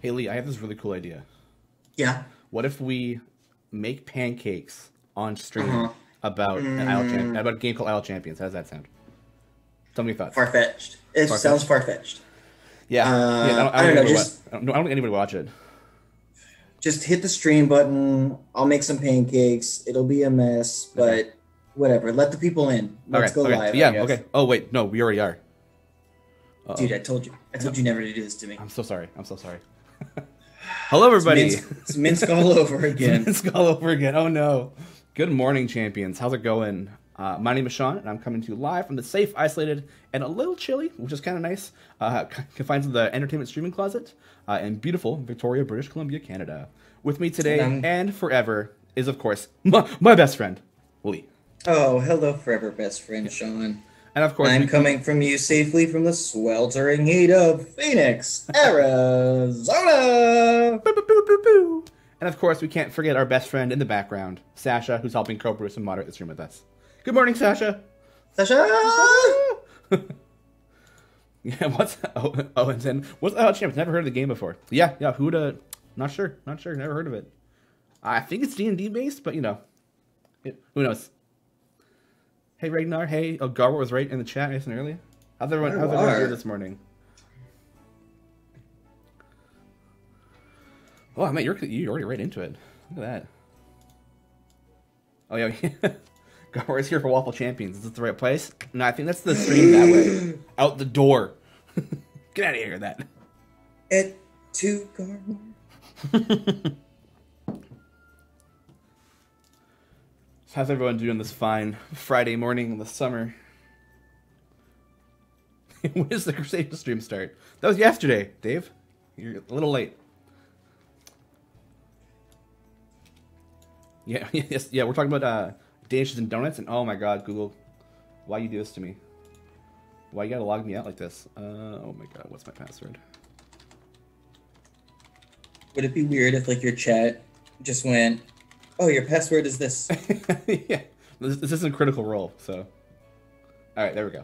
Hey Lee, I have this really cool idea. Yeah. What if we make pancakes on stream Uh-huh. about Mm, about a game called Isle Champions? How does that sound? Tell me your thoughts. far-fetched. It Far sounds fetched. far-fetched. Yeah, yeah. I I don't don't think know. anybody. I don't think anybody would watch it. Just hit the stream button. I'll make some pancakes. It'll be a mess, Okay. but whatever. Let the people in. Let's Okay. go Okay. live, I Yeah. guess. Okay. Oh wait, no, we already are. Uh-oh. Dude, I told you. I told you never to do this to me. I'm so sorry. I'm so sorry. Hello, everybody. It's Minsk all over again. It's all over again. Oh no. Good morning, champions. How's it going? My name is Shawn, and I'm coming to you live from the safe, isolated, and a little chilly, which is kind of nice, confined to the entertainment streaming closet in beautiful Victoria, British Columbia, Canada. With me today and forever is, of course, my best friend, Lee. Oh, hello, forever best friend, Shawn. And of course, I'm coming from you safely from the sweltering heat of Phoenix, Arizona. Boo, boo, boo, boo, boo. And of course, we can't forget our best friend in the background, Sasha, who's helping co-produce and moderate the stream with us. Good morning, Sasha. Sasha! Yeah, and then what's Champs? Never heard of the game before. Yeah, who'da? Not sure, never heard of it. I think it's D&D based, but you know, who knows? Hey Ragnar, hey, Garwar was right in the chat nice and early. How's everyone here this morning? Oh, man, you're already right into it. Look at that. Oh yeah, Garwar's here for Waffle Champions. Is this the right place? No, I think that's the stream that way. Out the door. Get out of here, that. Et tu, Garwar? How's everyone doing this fine Friday morning in the summer? When does the Crusade stream start? That was yesterday, Dave. You're a little late. Yeah, yes, yeah. We're talking about Danishes and donuts, and oh my God, Google, why you do this to me? Why you gotta log me out like this? Oh my God, what's my password? Would it be weird if, like, your chat just went, "Oh, your password is this"? Yeah, this isn't Critical Role, so. All right, there we go.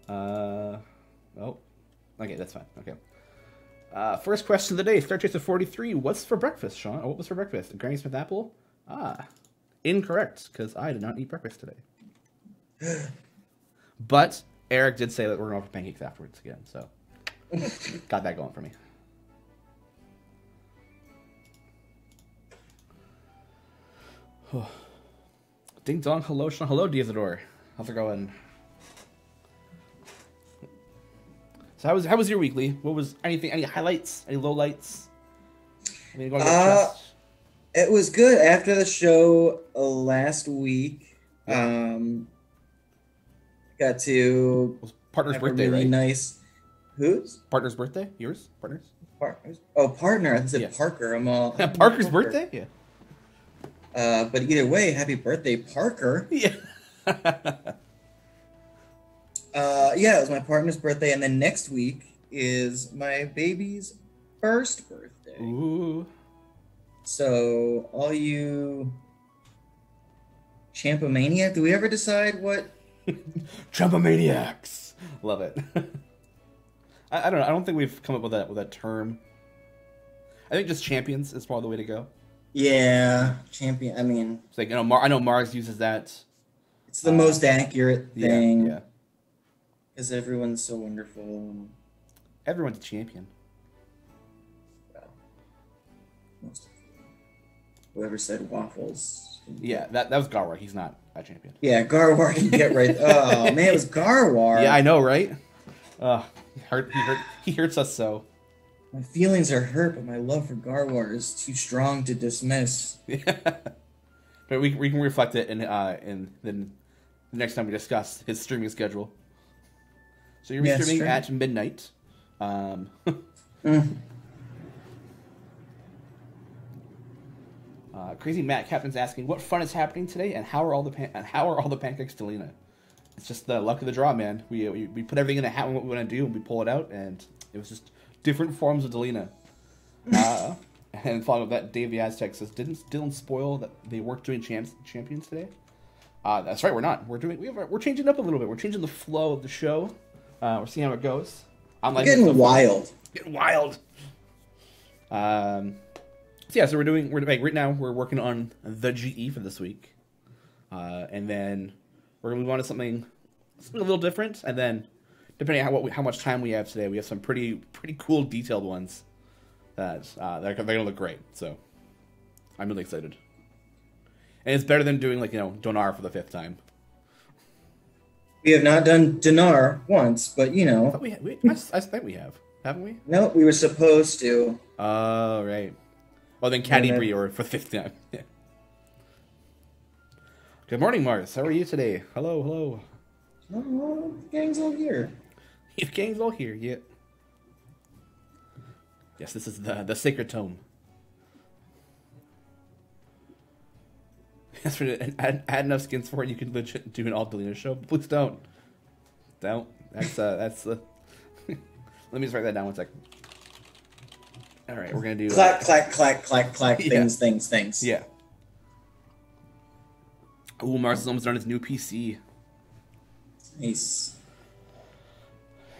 Oh, okay, that's fine. Okay. First question of the day, Star Chaser 43. What's for breakfast, Shawn? Oh, what was for breakfast? A Granny Smith apple? Ah, incorrect, because I did not eat breakfast today. But Eric did say that we're going for pancakes afterwards again, so got that going for me. Ding dong, hello, Shawn. Hello, Diazador. How's it going? So how was your weekly? What was any highlights? Any lowlights? It was good after the show last week. Yeah. Got to It was partner's have a birthday, really right? nice. Whose? Partner's birthday? Yours? Partner's? Partners? Oh, partner. I said Yeah. Parker. I'm all. Parker's Parker. birthday? Yeah. But either way, happy birthday, Parker. Yeah. Yeah, it was my partner's birthday, and then next week is my baby's first birthday. Ooh. So, all you Champomania, do we ever decide what? Trumpomaniacs. Love it. I don't know. I don't think we've come up with that term. I think just champions is probably the way to go. Yeah, champion. I mean, It's like, you know, I know Mars uses that. it's the most accurate thing. Yeah. Because everyone's so wonderful. Everyone's a champion. Well, most of them. Whoever said waffles. Yeah, that was Garwar. He's not a champion. Yeah, Garwar can get right. Oh man, it was Garwar. Yeah, I know, right? He hurts us so. My feelings are hurt, but my love for Garwar is too strong to dismiss. Yeah. But we can reflect it in the next time we discuss his streaming schedule. So you're streaming at midnight. Crazy Matt Captain's asking, what fun is happening today, and how are all the pancakes to Lena? It's just the luck of the draw, man. We put everything in a hat, what we want to do, and we pull it out, and it was just different forms of Delina. And following up that, Dave the Aztec says, didn't Dylan spoil that they weren't doing champions today? That's right, we're not. We're changing up a little bit. We're changing the flow of the show. We're seeing how it goes. I'm getting wild. Getting wild. So yeah, so we're like right now we're working on the GE for this week, and then we're gonna move on to something a little different, and then depending on how much time we have today, we have some pretty cool detailed ones that they're gonna look great. So I'm really excited, and it's better than doing like Donar for the 5th time. We have not done Dinar once, but I think we have, haven't we? No, we were supposed to. Oh right. Well then, Caddy Brior for the 5th time. Yeah. Good morning, Mars. How are you today? Hello. Oh, the gang's all here. The gang's all here. Yeah. Yes, this is the sacred tome. Yes, for add enough skins for it, you can legit do an all Delina show. But please don't. Don't. That's the. Let me just write that down 1 second. All right, we're gonna do clack. Yeah. Things. Yeah. Ooh, Mars is almost done his new PC. Nice.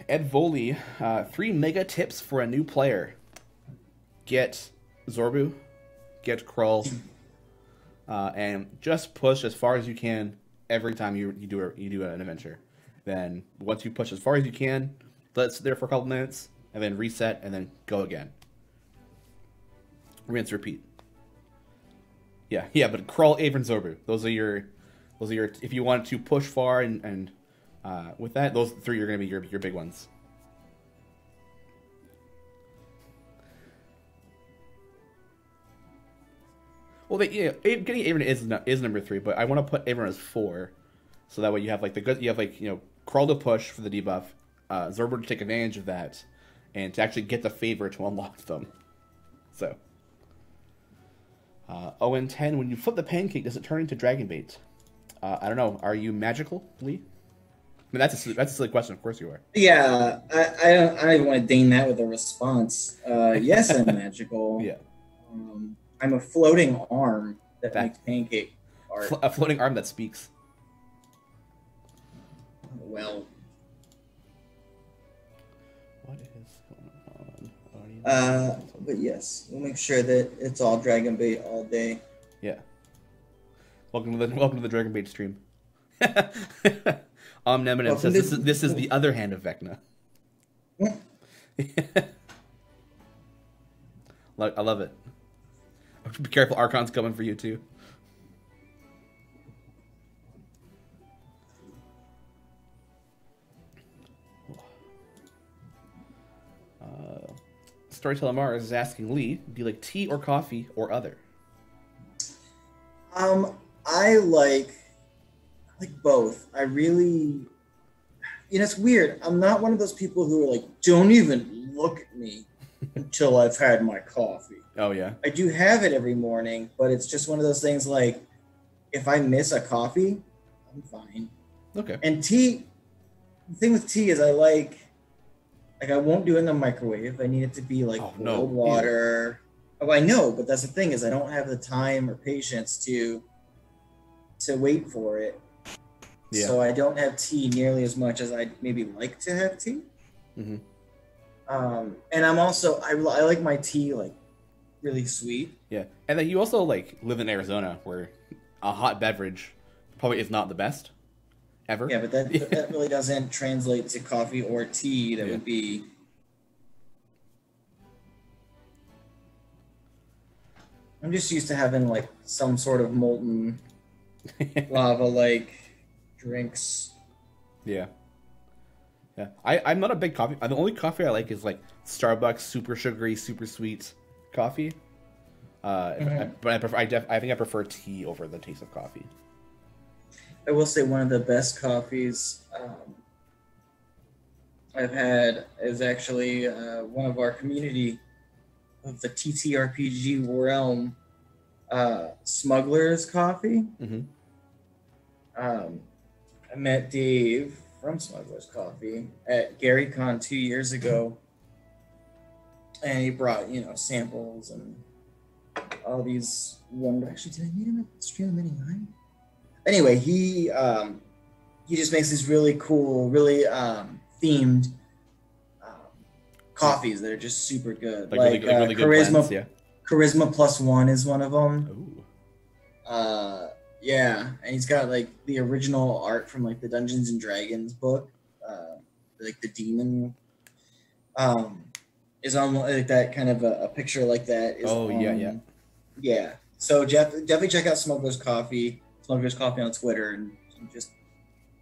Ed Voley, 3 mega tips for a new player. Get Zorbu, get Krill, and just push as far as you can every time you do an adventure. Then once you push as far as you can, let it sit there for a couple minutes, and then reset, and then go again. Rinse, repeat. Yeah, but Krill, Avon, Zorbu. Those are your. If you want to push far and with that, those 3 are going to be your big ones. Well, getting Avon is number 3, but I want to put Avon as 4, so that way you have Krill to push for the debuff, Zorbu to take advantage of that, and to actually get the favor to unlock them. So, Owen 10. When you flip the pancake, does it turn into dragon bait? I don't know. Are you magical, Lee? I mean, that's a silly question. Of course you are. Yeah, I don't even want to ding that with a response. Yes, I'm magical. Yeah. I'm a floating arm that makes pancake art. A floating arm that speaks. Well. What is going on? But yes, we'll make sure that it's all dragon bait all day. Yeah. Welcome to the Dragon Bait stream. Omnipotent says this is the other hand of Vecna. I love it. Be careful, Archon's coming for you too. Storyteller Mars is asking Lee, do you like tea or coffee or other? I like both. I really, it's weird. I'm not one of those people who are like, don't even look at me until I've had my coffee. Oh, yeah? I do have it every morning, but it's just one of those things like, if I miss a coffee, I'm fine. Okay. And tea, the thing with tea is I I won't do it in the microwave. I need it to be like cold water. Yeah. Oh, I know, but that's the thing is I don't have the time or patience to wait for it. Yeah. So I don't have tea nearly as much as I'd maybe like to have tea. Mm-hmm. And I'm also I like my tea like really sweet. Yeah, and then you also like live in Arizona where a hot beverage probably is not the best ever. Yeah, but that really doesn't translate to coffee or tea. That would be. I'm just used to having like some sort of molten lava like drinks. Yeah. Yeah. I'm not a big coffee. The only coffee I like is like Starbucks super sugary, super sweet coffee. But I think I prefer tea over the taste of coffee. I will say one of the best coffees I've had is actually one of our community of the TTRPG realm, Smuggler's Coffee. Mm-hmm. I met Dave from Smuggler's Coffee at GaryCon 2 years ago, and he brought samples and all these wonder. Actually, did I meet him at Stream of Many Nine? Anyway, he just makes these really cool, really themed coffees that are just super good. Like really good Charisma. blends, yeah. Charisma +1 is one of them. Ooh. Yeah, and he's got like the original art from like the Dungeons and Dragons book, like the demon, is on like that kind of a picture like that. Is yeah. So definitely check out Smuggler's Coffee on Twitter, and just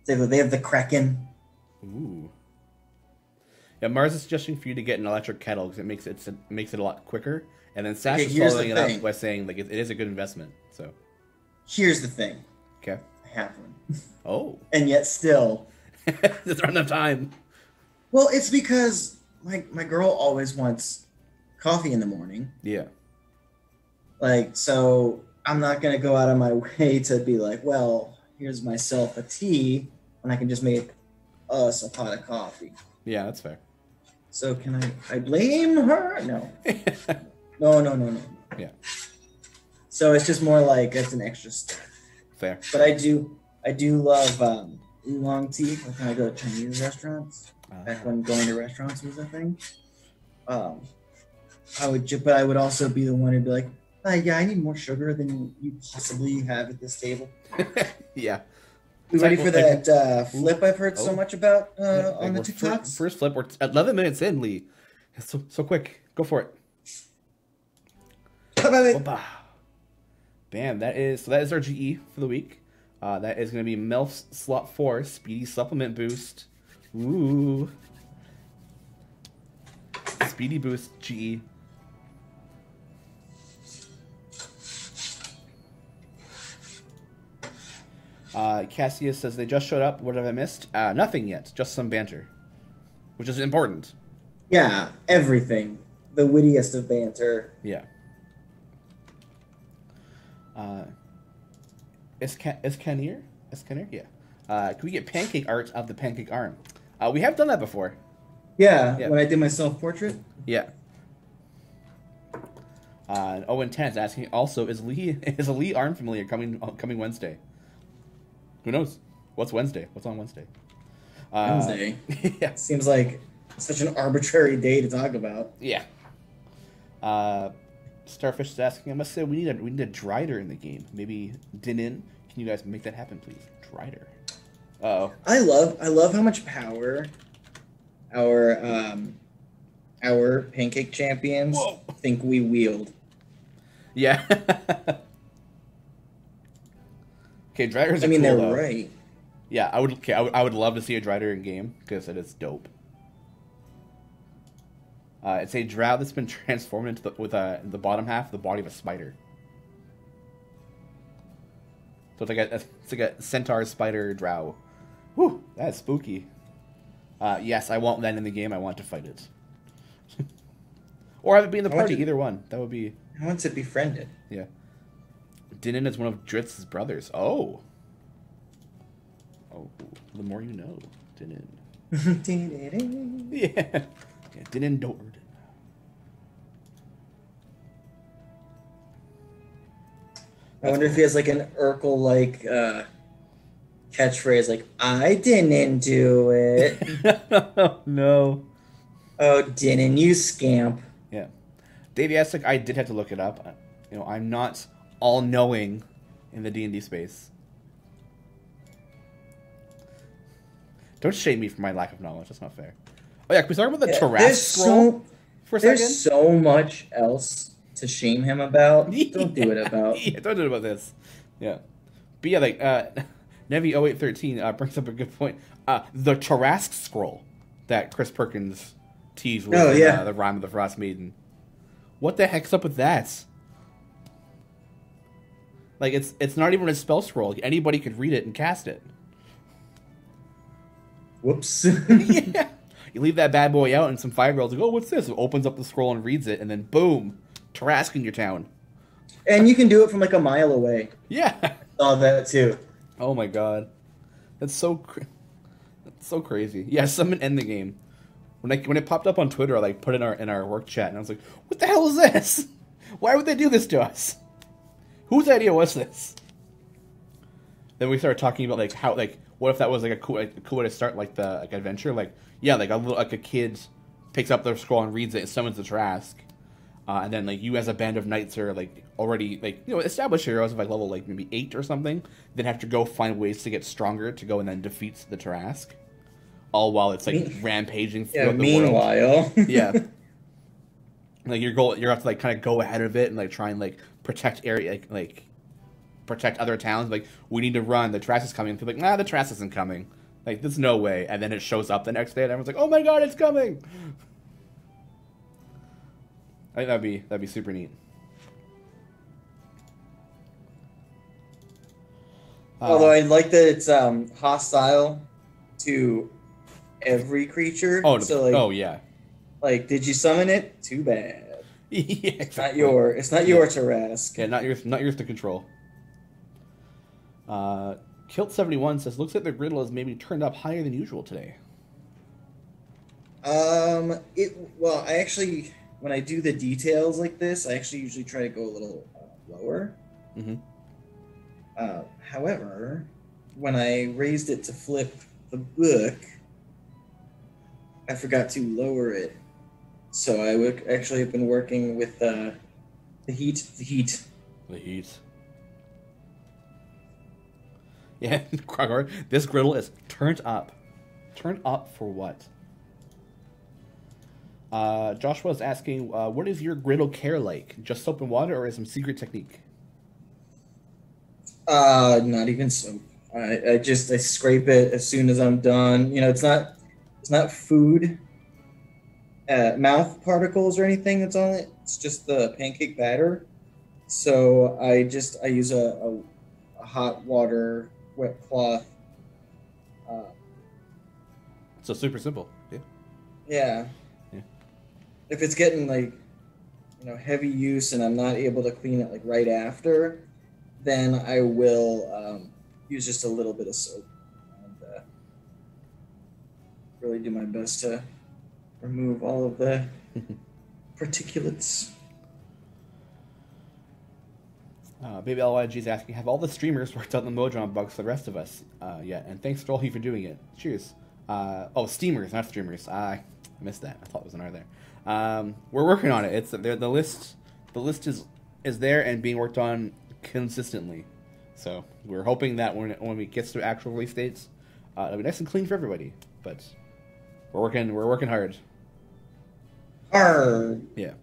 they have the Kraken. Ooh. Yeah, Mars is suggesting for you to get an electric kettle because it makes it a lot quicker. And then Sash is following it up by saying like it is a good investment. So here's the thing. Okay. I have one. Oh. And yet still. There's not enough time. Well, it's because my girl always wants coffee in the morning. Yeah. Like, so I'm not going to go out of my way to be like, well, here's myself a tea when I can just make us a pot of coffee. Yeah, that's fair. So can I blame her? No. No. Yeah. So it's just more like it's an extra step. Fair. But I do love oolong tea. Like when I go to Chinese restaurants. Back when going to restaurants was a thing. I would also be the one to be like, yeah, I need more sugar than you possibly have at this table. Yeah. We ready for that flip I've heard so much about on the TikToks? First flip, we're 11 minutes in, Lee. So quick. Go for it. Bam, that is our GE for the week. That is going to be Melf's Slot 4 Speedy Supplement Boost. Ooh. Speedy Boost GE. Cassius says they just showed up. What have I missed? Nothing yet. Just some banter, which is important. Yeah, everything. The wittiest of banter. Yeah. Escanir? Yeah. Can we get pancake art of the pancake arm? We have done that before. Yeah, when I did my self-portrait. Yeah. Owen 10 is asking also, is a Lee arm familiar coming Wednesday? Who knows? What's Wednesday? What's on Wednesday? Wednesday. Yeah. Seems like such an arbitrary day to talk about. Yeah. Starfish is asking, I must say we need a Drider in the game. Maybe Dinin. Can you guys make that happen, please? Drider. Uh-oh. I love how much power our pancake champions think we wield. Yeah. Okay, Driders are cool, they're though. Right. Yeah, I would love to see a Drider in game because it is dope. It's a drow that's been transformed into the bottom half of the body of a spider. So it's like a centaur spider drow. Whew, that's spooky. Yes, I want that in the game. I want to fight it. Or have it be in the party, either one. That would be... I want to befriend it. Yeah. Dinin is one of Dritz's brothers. Oh, the more you know, Dinin. Yeah. Dinin Dorden. I wonder if he has like an Urkel-like catchphrase, like, I didn't do it. No. Oh, Dinin, you scamp. Yeah. Davey Esek, I did have to look it up. I'm not all-knowing in the D&D space. Don't shame me for my lack of knowledge. That's not fair. Oh, yeah, can we talk about the Tarask scroll for a second? There's so much else to shame him about. Don't do it about. Yeah, don't do it about this. Yeah. But yeah, like, Nevi0813 brings up a good point. The Tarask scroll that Chris Perkins teased with the Rime of the Frost Maiden. What the heck's up with that? Like, it's not even a spell scroll. Anybody could read it and cast it. Whoops. Yeah. You leave that bad boy out and some 5-year-olds go, oh, what's this? It opens up the scroll and reads it, and then boom, Tarask in your town. And you can do it from like a mile away. Yeah. I saw that too. Oh my god. That's so crazy. Yeah, summon end the game. When it popped up on Twitter, I like put it in our work chat, and I was like, what the hell is this? Why would they do this to us? Whose idea was this? Then we started talking about like how like what if that was like a cool way to start like the adventure, like yeah, like a kid picks up the scroll and reads it and summons the Trask. And then like you as a band of knights are like already like established heroes of like level like maybe 8 or something. Then have to go find ways to get stronger to go and then defeat the Trask. All while it's like rampaging throughout the world. Yeah. Like your goal, you have to like kind of go ahead of it and like try and like protect area, like protect other towns. Like we need to run. The Trask is coming. People like, nah, the Trask isn't coming. Like there's no way. And then it shows up the next day, and everyone's like, oh my god, it's coming. I think that'd be super neat. Although I like that it's hostile to every creature. Oh, so like, yeah. Like, did you summon it? Too bad. Yeah, exactly. It's not your Tarask. Yeah, not yours to control. Kilt71 says, looks like the griddle is maybe turned up higher than usual today. Well, I actually, when I do the details like this, I actually usually try to go a little lower. Mm-hmm. However, when I raised it to flip the book, I forgot to lower it. So I would actually have been working with the heat. Yeah, Krogor, this griddle is turned up. Turned up for what? Joshua is asking, what is your griddle care like? Just soap and water, or is some secret technique? Not even soap. I scrape it as soon as I'm done. It's not food. Mouth particles or anything that's on it. It's just the pancake batter. So I use a hot water wet cloth. So super simple. Yeah. If it's getting like heavy use and I'm not able to clean it like right after, then I will use just a little bit of soap and really do my best to remove all of the particulates. Baby LYG is asking, have all the streamers worked out the Mojang bugs for the rest of us? Yeah, and thanks to all of you for doing it. Cheers. Steamers, not streamers. I missed that. I thought it was an R there. We're working on it. It's the list. The list is there and being worked on consistently. So we're hoping that when we get to actual release dates, it'll be nice and clean for everybody. But we're working hard. Yeah.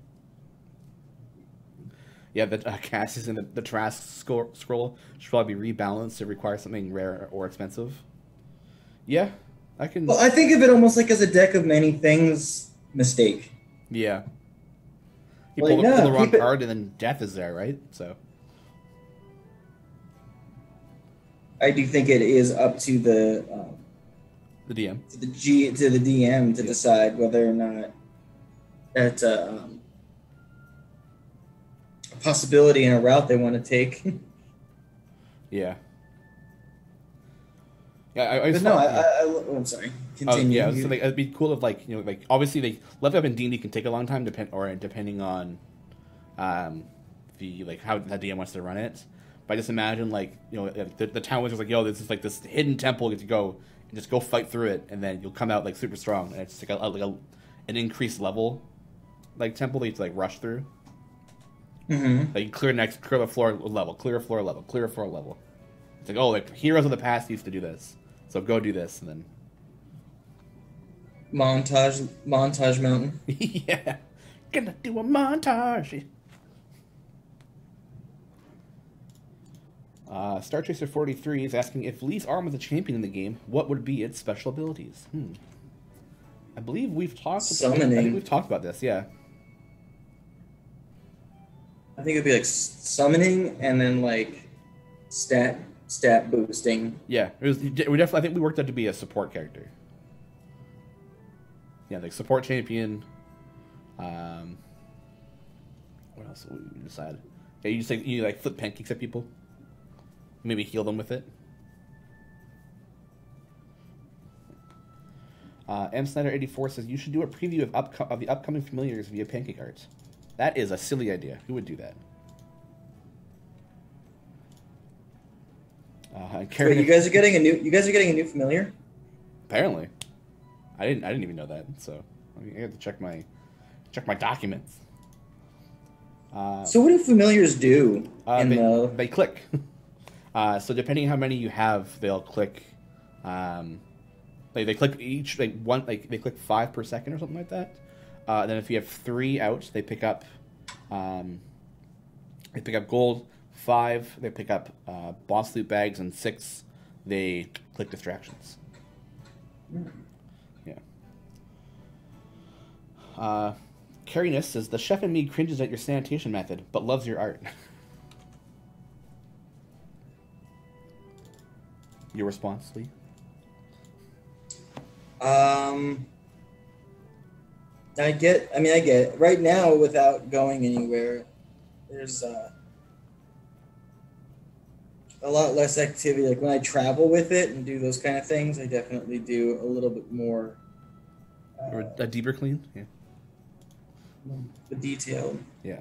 Yeah, the cast in the Trask scroll should probably be rebalanced to require something rare or expensive. Yeah, I can. Well, I think of it almost like as a deck of many things mistake. Yeah. You pull the wrong card and then death is there, right? So. I do think it is up to the DM. To the DM to decide whether or not that's a possibility and a route they want to take. Yeah. I'm sorry. Continue. So it'd be cool if obviously level up in D&D can take a long time depending on the how the DM wants to run it. But I just imagine the town was just like, yo, this is like this hidden temple, get to go and just go fight through it, and then you'll come out like super strong, and it's like an increased level temple that you have to rush through. Mm-hmm. Like clear a floor level, clear a floor level, clear a floor level. It's like, heroes of the past used to do this, so go do this, and then montage mountain. Yeah, gonna do a montage. Star Chaser 43 is asking, if Lee's arm was a champion in the game, what would be its special abilities? I believe we've talked. Summoning. I think we've talked about this. Yeah. I think it'd be summoning and then stat boosting. Yeah, we definitely. I think we worked out to be a support character. Yeah, support champion. What else did we decide? Yeah, you just you flip pancakes at people. Maybe heal them with it. M Snyder 84 says you should do a preview of the upcoming familiars via pancake art. That is a silly idea. Who would do that? Wait, you guys are getting a new familiar? Apparently, I didn't even know that. So I have to check my documents. So what do familiars do? They click. So depending on how many you have, they'll click. They click each they click 5 per second or something like that. Then if you have 3 out, they pick up. They pick up gold. 5, they pick up boss loot bags, and 6, they click distractions. Yeah. Carriness says, the chef in me cringes at your sanitation method, but loves your art. Your response, Lee? I get it. Right now, without going anywhere, there's a lot less activity. Like when I travel with it and do those kind of things, I definitely do a little bit more. Or a deeper clean? Yeah. The detail. Yeah.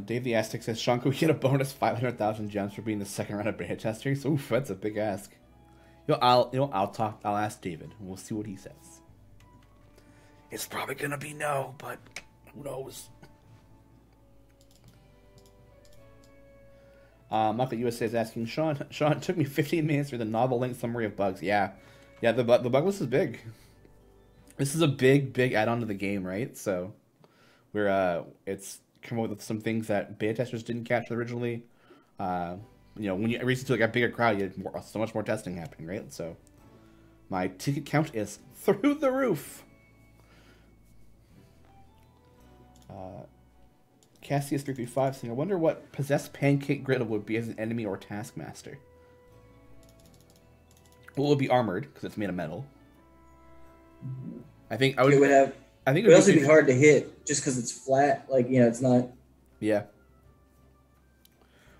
Dave the Aztec says, Shawn, can we get a bonus 500,000 gems for being the second round of beta testers? Oof, that's a big ask. I'll ask David, and we'll see what he says. It's probably gonna be no, but who knows? Muppet USA is asking, Shawn, it took me 15 minutes for the novel-length summary of bugs. Yeah, the bug list is big. This is a big add-on to the game, right? So, it's come up with some things that beta testers didn't catch originally. When you reach to like a bigger crowd, you had so much more testing happening, right? So, my ticket count is through the roof. Cassius335 saying, I wonder what possessed pancake Griddle would be as an enemy or taskmaster. Well, it would be armored because it's made of metal. I think I would. It would also be hard to hit just because it's flat. Like it's not. Yeah.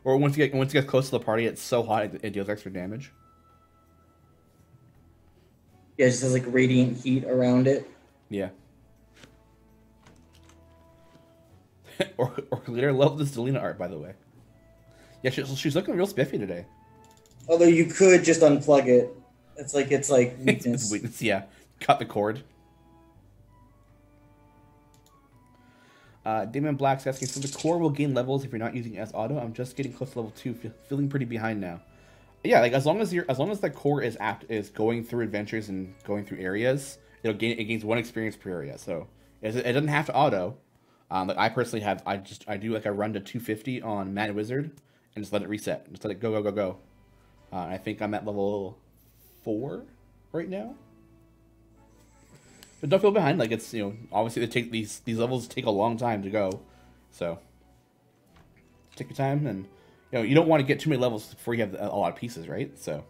Or once you get close to the party, it's so hot it deals extra damage. Yeah, it just has like radiant heat around it. Yeah. or Glitter loved this Delina art, by the way. Yeah, she's looking real spiffy today. Although you could just unplug it. It's like weakness. Weakness, yeah. Cut the cord. Damon Black's asking, so the core will gain levels if you're not using as auto. I'm just getting close to level 2, feeling pretty behind now. Yeah, like as long as the core is going through adventures and going through areas, it gains 1 experience per area. So it doesn't have to auto. Like I personally have, I do like a run to 250 on Mad Wizard and just let it reset. Just let it go. I think I'm at level 4 right now. But don't feel behind. Like it's obviously these levels take a long time to go, so take your time, and you don't want to get too many levels before you have a lot of pieces, right? So.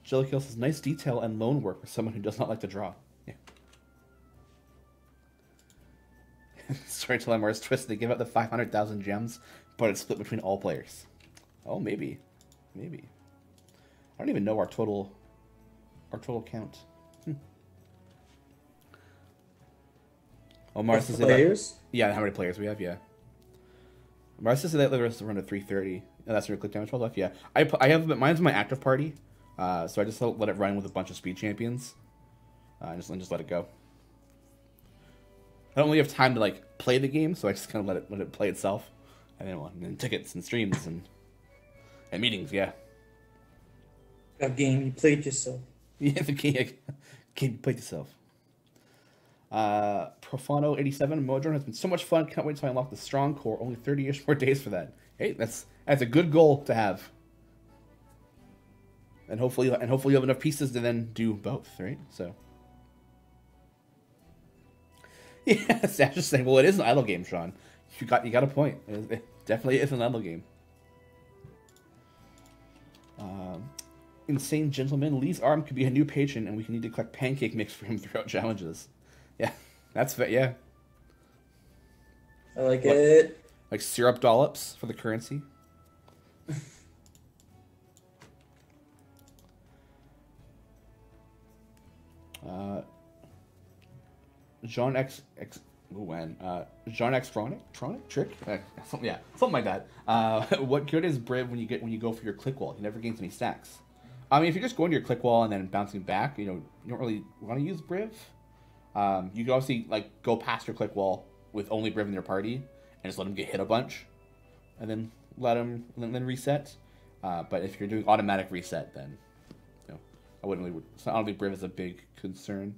Jellikill says, nice detail and lone work for someone who does not like to draw. Yeah. Storyteller Mars twisted to give out the 500,000 gems, but it's split between all players. Oh, maybe. I don't even know our total count. Oh, Mars says players? Yeah, how many players we have, yeah. Mars says that there was around a 330. Oh, that's your click damage left, yeah. I have mine's my active party, so I just let it run with a bunch of speed champions. Just let it go. I don't really have time to like play the game, so I just kind of let it play itself. And then tickets and streams and meetings, yeah. A game you played yourself. Yeah, the game you played yourself. Profano87 Modron has been so much fun. Can't wait till I unlock the strong core. Only 30-ish more days for that. Hey, that's a good goal to have. And hopefully you have enough pieces to then do both, right? So. Yeah, Sash is saying, well, it is an idle game, Shawn. You got a point. It definitely is an idle game. Insane Gentleman, Lee's arm could be a new patron, and we can need to collect pancake mix for him throughout challenges. Yeah, that's fair. Yeah, I like it. Like syrup dollops for the currency. Jean Ooh, and John X Tronic trick, something like that. What good is Briv when you go for your click wall? He never gains any stacks. I mean, if you're just going to your click wall and then bouncing back, you don't really want to use Briv. You can obviously like go past your click wall with only Briv in your party and just let him get hit a bunch, and then then reset. But if you're doing automatic reset, then I wouldn't really. So I don't think Briv is a big concern.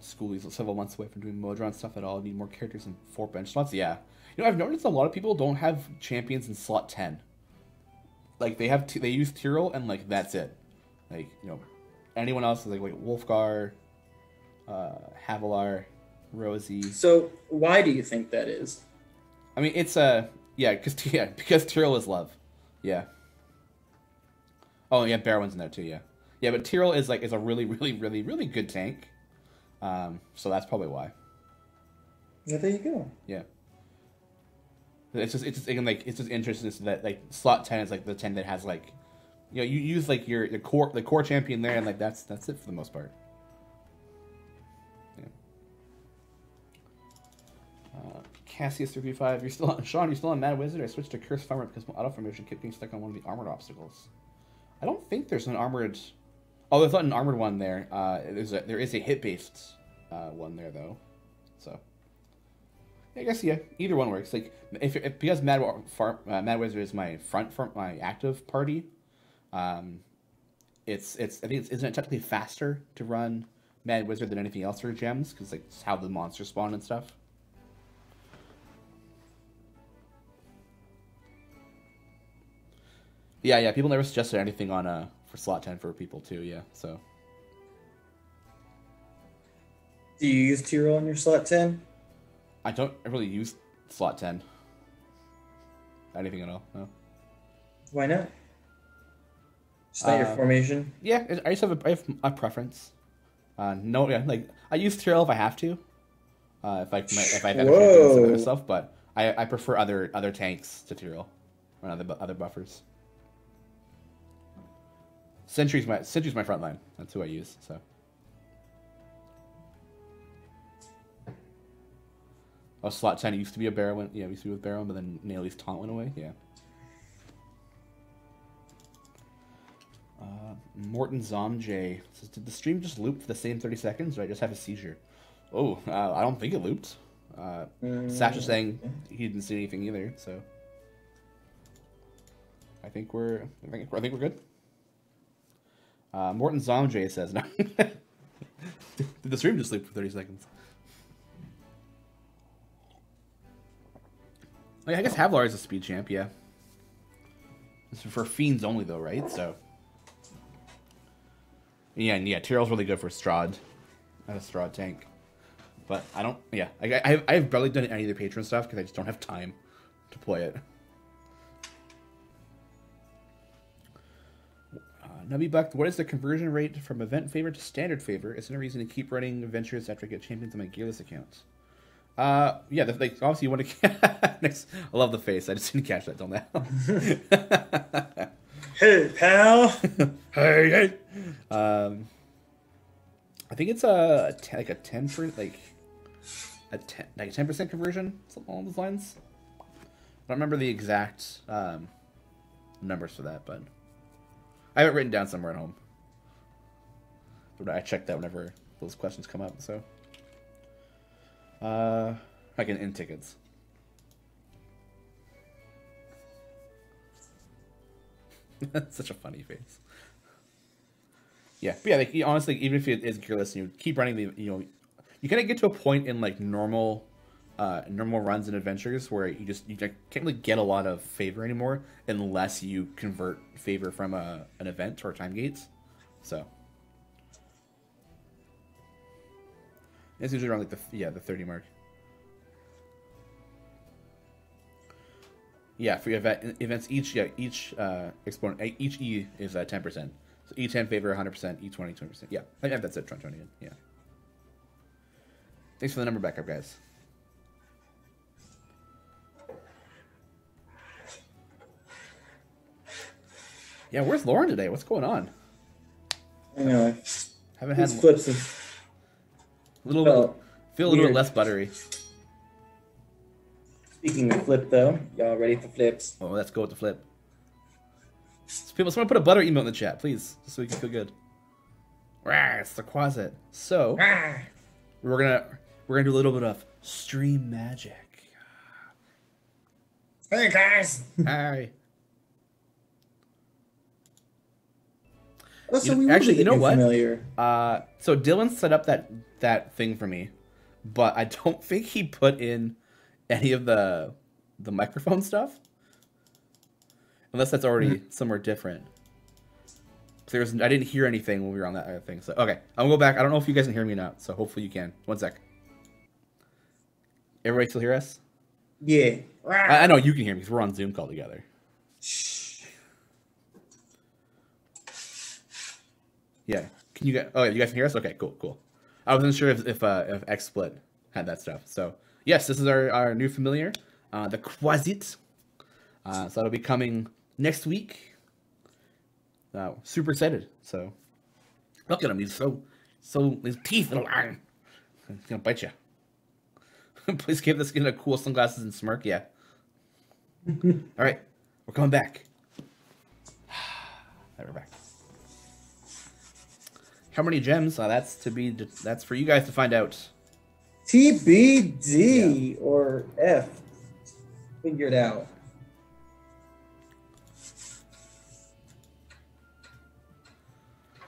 School is several months away from doing Modron stuff at all. Need more characters in 4 bench slots. Yeah, I've noticed a lot of people don't have champions in slot 10. Like they use Tyrell and like that's it. Like anyone else is like Wolfgar, Havilar, Rosie. So why do you think that is? I mean, it's because Tyrell is love. Yeah. Oh yeah, Barrowin's in there too. Yeah, but Tyrell is a really, really, really, really good tank. So that's probably why. Yeah, there you go. Yeah. It's just interesting that like slot 10 is like the 10 that has like, you use like the core champion there, and like that's it for the most part. Yeah. Cassius 335, Shawn, you're still on Mad Wizard? I switched to Curse Farmer because my auto formation kept getting stuck on one of the armored obstacles. I don't think there's an armored. Oh, there's not an armored one there. There is a hit-based one there though. So I guess either one works. Like because Mad Wizard is my my active party. Isn't it technically faster to run Mad Wizard than anything else for gems because like it's how the monsters spawn and stuff. Yeah. People never suggested anything on for slot 10 for people too. Yeah, so. Do you use Tyrell on your slot 10? I don't really use slot 10. Anything at all? No. Why not? Just not your formation. Yeah, I have a preference. No, yeah, like I use Tyrell if I have to. If I have other stuff, but I prefer other tanks to Tyrell or other buffers. Sentry's my front line. That's who I use. So. Oh, slot 10 used to be a Barrow. Yeah, used to be with Barrow, but then Nailey's taunt went away. Yeah. Morton Zomj says, did the stream just loop for the same 30 seconds, or I just have a seizure? Oh, I don't think it looped. Sasha saying he didn't see anything either, so I think we're good. Morton Zomj says, no. Did the stream just loop for 30 seconds? I guess Havilar is a speed champ, yeah. It's for fiends only, though, right? So, yeah, Tyrell's really good for Strahd, as a Strahd tank. But I don't, yeah, I've barely done any of the patron stuff because I just don't have time to play it. Nubby Buck, what is the conversion rate from event favor to standard favor? Is there a reason to keep running adventures after I get champions on my gearless account? Yeah, obviously you want to. Next, I love the face. I just didn't catch that till now. Hey, pal. hey. I think it's a 10% a 10% conversion, something along those lines. I don't remember the exact numbers for that, but I have it written down somewhere at home. I check that whenever those questions come up. So. I can in tickets. That's such a funny face. Yeah, but yeah, like honestly, even if it is gearless, you keep running you kind of get to a point in like normal runs and adventures where you can't really get a lot of favor anymore unless you convert favor from an event or time gates. So. It's usually around like the 30 mark. Yeah, for events each exponent each E is 10%. So E10 favor 100%, E20 20%. Yeah, I have that set 20 in. Yeah. Thanks for the number backup, guys. Yeah, where's Lauren today? What's going on? I know. Haven't had These flips have feel a little bit less buttery. Speaking of flip, though, y'all ready for flips? Oh, let's go with the flip. Someone put a butter emote in the chat, please, just so we can feel good. Rah, it's the Quasit. So we're gonna do a little bit of stream magic. Hey guys! Hi. Oh, so you know what? Familiar. So Dylan set up that thing for me, but I don't think he put in any of the microphone stuff, unless that's already somewhere different. I didn't hear anything when we were on that other thing. So okay, I'm gonna go back. I don't know if you guys can hear me now, so hopefully you can. One sec. Everybody still hear us? Yeah. I know you can hear me because we're on Zoom call together. Yeah. Can you guys? Oh, you guys can hear us? Okay, cool. I wasn't sure if XSplit had that stuff. So yes, this is our new familiar, the Quasit. So that'll be coming next week. Super excited. So look at him. He's so his teeth. He's gonna bite you. Please give this skin a cool sunglasses and smirk. Yeah. All right, we're coming back. Right, we're back. How many gems? That's for you guys to find out. TBD or F. Figure it out.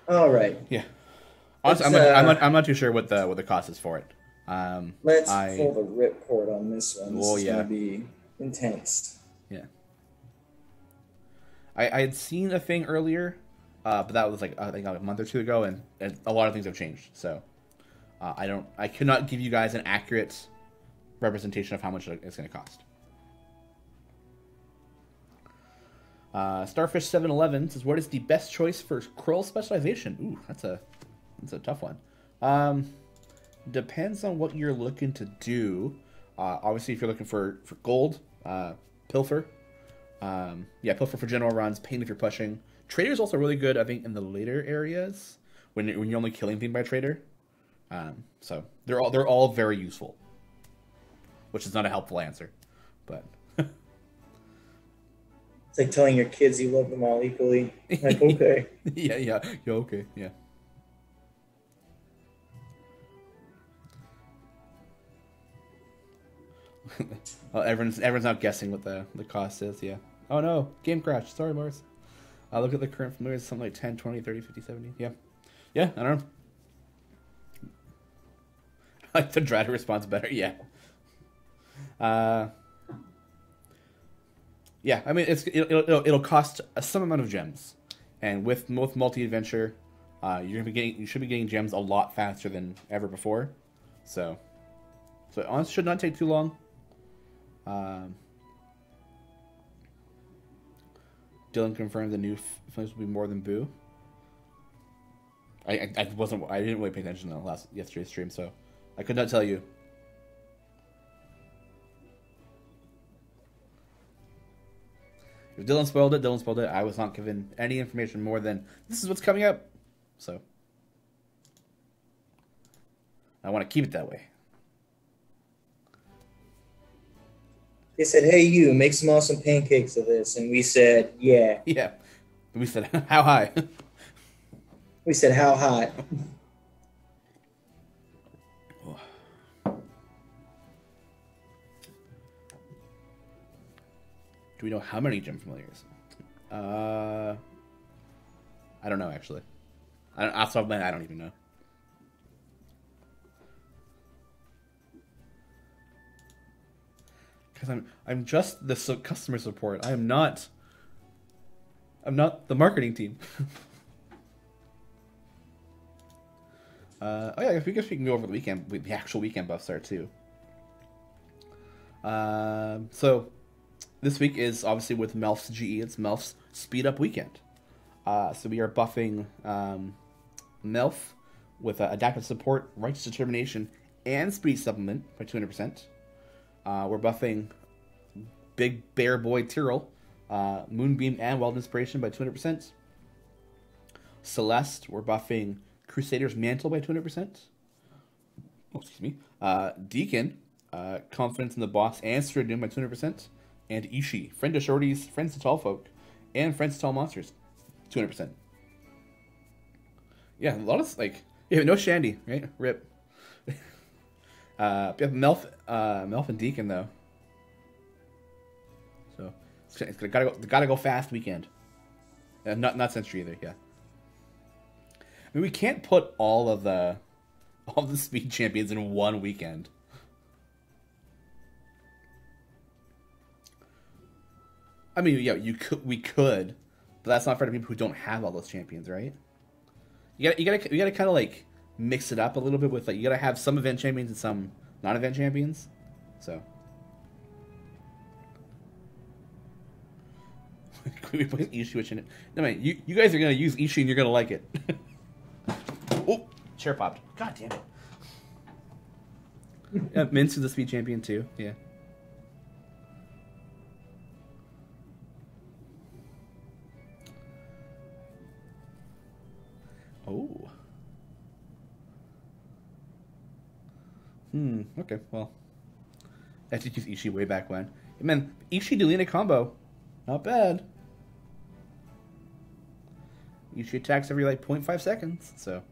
All right. Yeah. Honestly, I'm not too sure what the cost is for it. Let's pull the ripcord on this one. This is gonna be intense. Yeah. I had seen a thing earlier, but that was like I think a month or two ago, and a lot of things have changed. So I could not give you guys an accurate representation of how much it's going to cost. Starfish 711 says, "What is the best choice for Krill specialization?" Ooh, that's a tough one. Depends on what you're looking to do. Obviously, if you're looking for gold, Pilfer. Pilfer for general runs. Pain if you're pushing. Trader's also really good, I think, in the later areas when you're only killing things by Trader. So they're all very useful, which is not a helpful answer, but. It's like telling your kids you love them all equally. Like, okay. yeah, okay, yeah. Well, everyone's not guessing what the cost is, yeah. Oh no, game crash. Sorry, Mars. Look at the current familiars, something like 10, 20, 30, 50, 70. Yeah. Yeah, I don't know. I like the Drata response better, yeah. Yeah, I mean it'll cost some amount of gems, and with multi-adventure, you should be getting gems a lot faster than ever before, so it honestly should not take too long. Dylan confirmed the new films will be more than Boo. I didn't really pay attention to yesterday's stream, so I could not tell you. If Dylan spoiled it, I was not given any information more than this is what's coming up. So I want to keep it that way. They said, "Hey, you, make some awesome pancakes of this." And we said, yeah. Yeah. We said, how high? We said, how hot? Do we know how many gem familiars? I don't know, actually. Off the top of my head, I don't even know. Because I'm just the customer support. I'm not the marketing team. I guess we can go over the actual weekend buffs there too. So this week is obviously with Melf's GE. It's Melf's speed up weekend. So we are buffing Melf with adaptive support, righteous determination, and speed supplement by 200%. We're buffing Big Bear Boy Tyrrell, Moonbeam and Wild Inspiration by 200%. Celeste, we're buffing Crusader's Mantle by 200%. Oh, excuse me. Deacon, Confidence in the Boss and Spirit Doom by 200%. And Ishii, Friend to Shorties, Friends to Tall Folk, and Friends to Tall Monsters, 200%. Yeah, a lot of, like, yeah, no Shandy, right? Rip. Melf and Deacon, though. So, it's gotta go fast weekend. Not Century either, yeah. I mean, we can't put all the speed champions in one weekend. I mean, yeah, we could, but that's not fair to people who don't have all those champions, right? You gotta kind of like mix it up a little bit with, like, you gotta have some event champions and some non-event champions. So we put Ishii in it. No man, you guys are gonna use Ishii and you're gonna like it. Oh, chair popped. God damn it. Yeah, Mince is the speed champion too. Yeah. Oh. Okay, well. I did use Ishii way back when. Man, Ishii Delina combo. Not bad. Ishii attacks every, like, 0.5 seconds, so.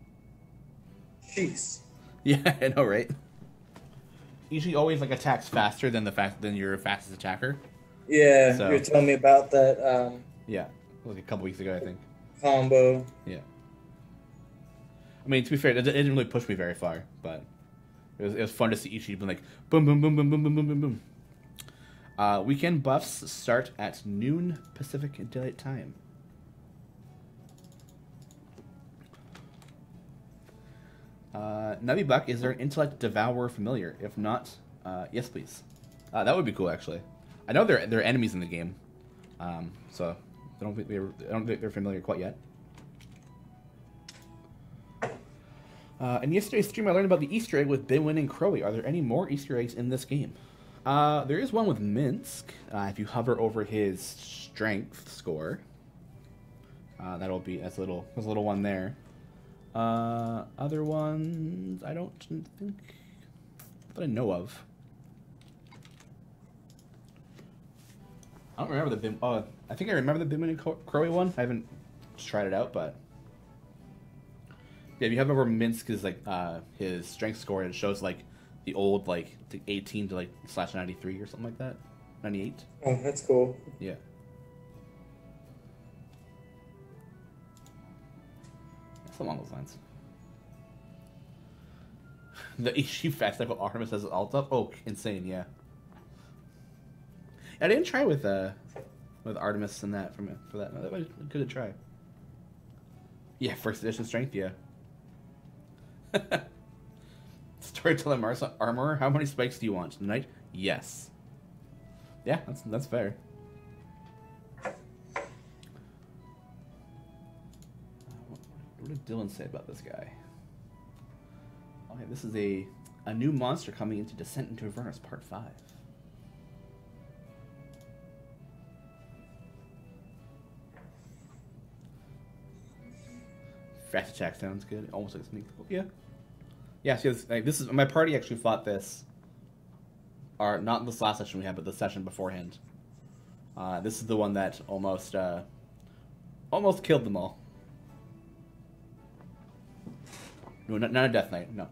Jeez. Yeah, I know, right? Ishii always, like, attacks faster than your fastest attacker. Yeah, so, you were telling me about that, yeah, like a couple weeks ago, I think. Combo. Yeah. I mean, to be fair, it didn't really push me very far, but it was fun to see Ishii be like, boom, boom, boom, boom, boom, boom, boom, boom, boom. Weekend buffs start at noon Pacific Daylight Time. Nubby Buck, is there an Intellect Devourer familiar? If not, yes, please. That would be cool, actually. I know there are enemies in the game, so I don't think they're familiar quite yet. And yesterday's stream, I learned about the Easter egg with Binwin and Crowy. Are there any more Easter eggs in this game? There is one with Minsk. If you hover over his strength score, that's a little one there. Other ones, I don't think that I know of. I don't remember the Bim. Oh, I think I remember the Binwin and Crowy one. I haven't tried it out, but. Yeah, if you have over Minsk is like his strength score, it shows like the old like 18 to like /93 or something like that, 98. Oh, that's cool. Yeah. Something along those lines. The Ishii fast cycle Artemis has alt up. Oh, insane! Yeah. I didn't try with Artemis and that for that. No, that was good to try. Yeah, first edition strength. Yeah. Storyteller armor. How many spikes do you want tonight? Yes. Yeah, that's fair. What did Dylan say about this guy? Okay, this is a new monster coming into Descent into Avernus Part 5. Fast attack sounds good. Almost like a sneak. Yeah. Yeah, so this is my party actually fought this. Or not this last session we had, but the session beforehand. This is the one that almost killed them all. No, not a Death Knight. No.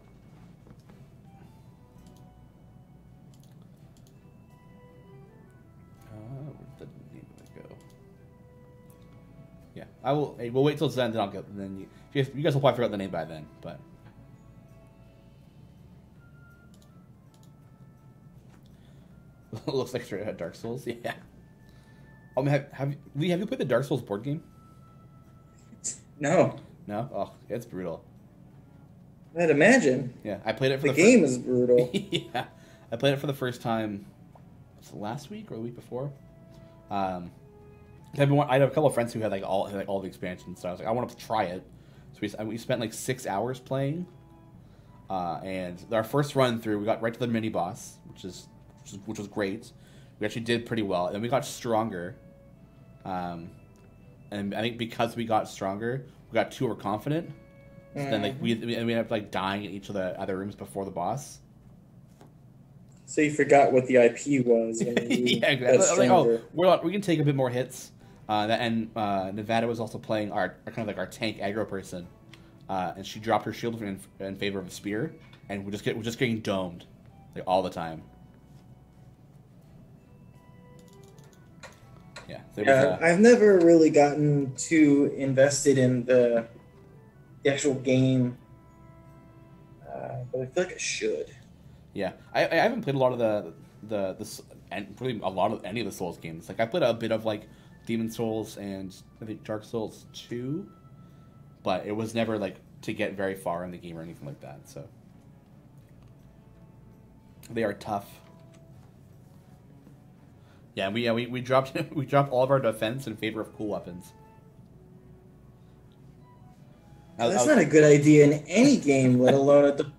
Where did the name of it go? Yeah, I will. We'll wait till it's done, then I'll go. Then you guys will probably figure out the name by then. But looks like straight out Dark Souls. Yeah. Lee, have you played the Dark Souls board game? No. No? Oh, it's brutal. I'd imagine. Yeah, I played it for the game is brutal. Yeah, I played it for the first time. Was it last week or the week before? I had a couple of friends who had all the expansions, so I was like, I want to try it. So we spent like 6 hours playing, and our first run through, we got right to the mini boss, which was great. We actually did pretty well, and we got stronger. and I think because we got stronger, we got too overconfident. So then like we ended up like dying in each of the other rooms before the boss. So you forgot what the IP was. When you yeah, exactly. Like, we can take a bit more hits. Nevada was also playing our kind of like our tank aggro person, and she dropped her shield in favor of a spear, and we're just getting domed, like all the time. Yeah. So I've never really gotten too invested in the actual game, but I feel like I should. Yeah, I haven't played a lot of and really a lot of any of the Souls games. Like I played a bit of like Demon Souls and I think Dark Souls 2, but it was never like to get very far in the game or anything like that. So they are tough. Yeah, we dropped all of our defense in favor of cool weapons. That's not a good idea in any game, let alone at the.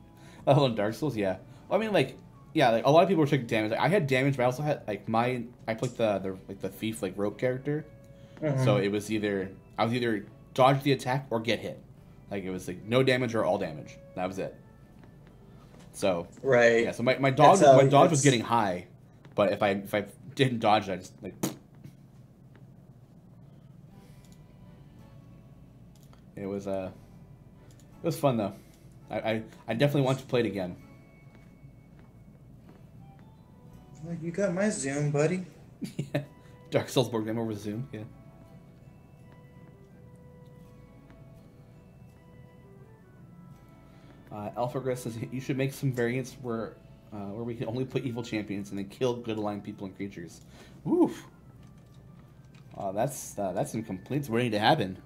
Let alone Dark Souls, yeah. Well, I mean, like a lot of people were taking damage. Like, I had damage, but I also had like I played the thief like rogue character, so it was I was either dodge the attack or get hit. Like it was like no damage or all damage. That was it. So right, yeah. So my dodge was getting high, but if I didn't dodge, I just like. It was fun though. I definitely want to play it again. You got my Zoom, buddy. Yeah. Dark Souls board game over Zoom, yeah. Alphagress says you should make some variants where we can only put evil champions and then kill good aligned people and creatures. Oof. That's some complaints waiting to happen.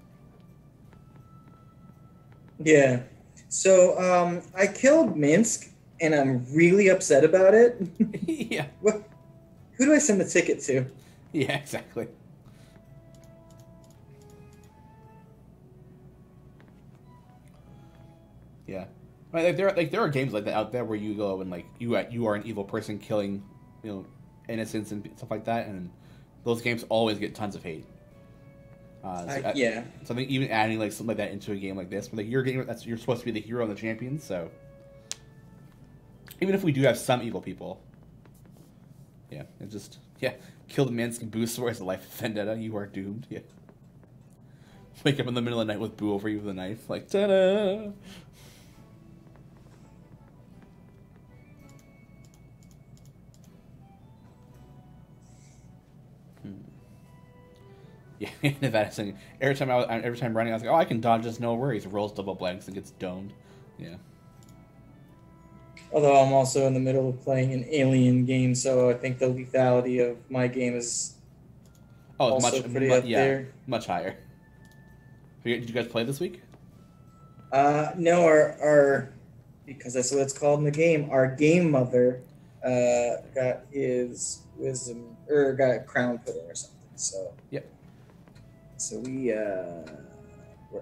Yeah. So I killed Minsk, and I'm really upset about it. Yeah. Who do I send the ticket to? Yeah, exactly. Yeah. Right, there are games like that out there where you go and like you are an evil person killing, innocents and stuff like that, and those games always get tons of hate. Yeah. So I think even adding like something like that into a game like this, but like your game, you're supposed to be the hero and the champion. So even if we do have some evil people, yeah, it just kill the Minsk and Boo swears a life of vendetta. You are doomed. Yeah. Wake up in the middle of the night with Boo over you with a knife, like ta-da. Yeah, Nevada saying every time running, I was like, oh, I can dodge this, no worries. Rolls double blanks and gets domed. Yeah. Although I'm also in the middle of playing an Alien game, so I think the lethality of my game is also pretty up there. Much higher. Did you guys play this week? No, our because that's what it's called in the game. Our game mother got his wisdom or got a crown put in or something. So yep. So we're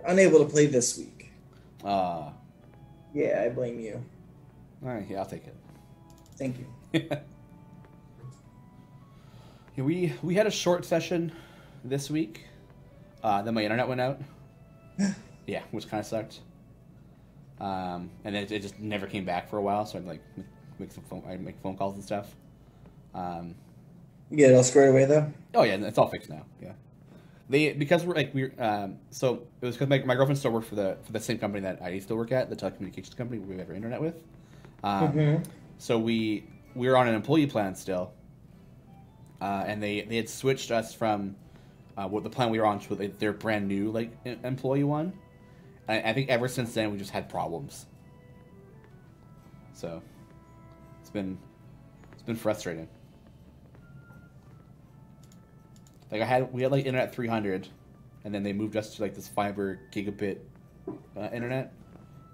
unable to play this week. Yeah, I blame you. All right, yeah, I'll take it. Thank you. Yeah, we had a short session this week. Then my internet went out. Yeah, which kind of sucked. And then it just never came back for a while. So I'd like make phone calls and stuff. You get it all squared away though? Oh yeah, it's all fixed now. Yeah. So it was because my girlfriend still worked for the same company that I used to work at, the telecommunications company we have our internet with. So we were on an employee plan still, and they had switched us from what the plan we were on to their brand new like employee one. And I think ever since then we just had problems. So it's been frustrating. Like we had like internet 300, and then they moved us to like this fiber gigabit internet,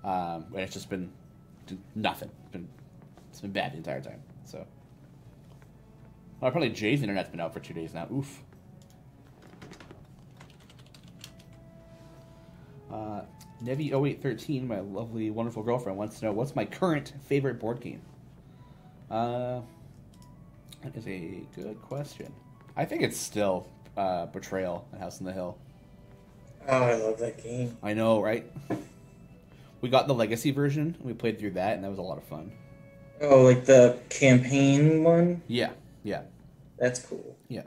and it's just been nothing. It's been bad the entire time. So apparently Jay's internet's been out for 2 days now. Oof. Nevi0813, my lovely, wonderful girlfriend, wants to know what's my current favorite board game. That is a good question. I think it's still Betrayal at House on the Hill. Oh, I love that game. I know, right? We got the Legacy version. We played through that, and that was a lot of fun. Oh, like the campaign one? Yeah, yeah. That's cool. Yeah.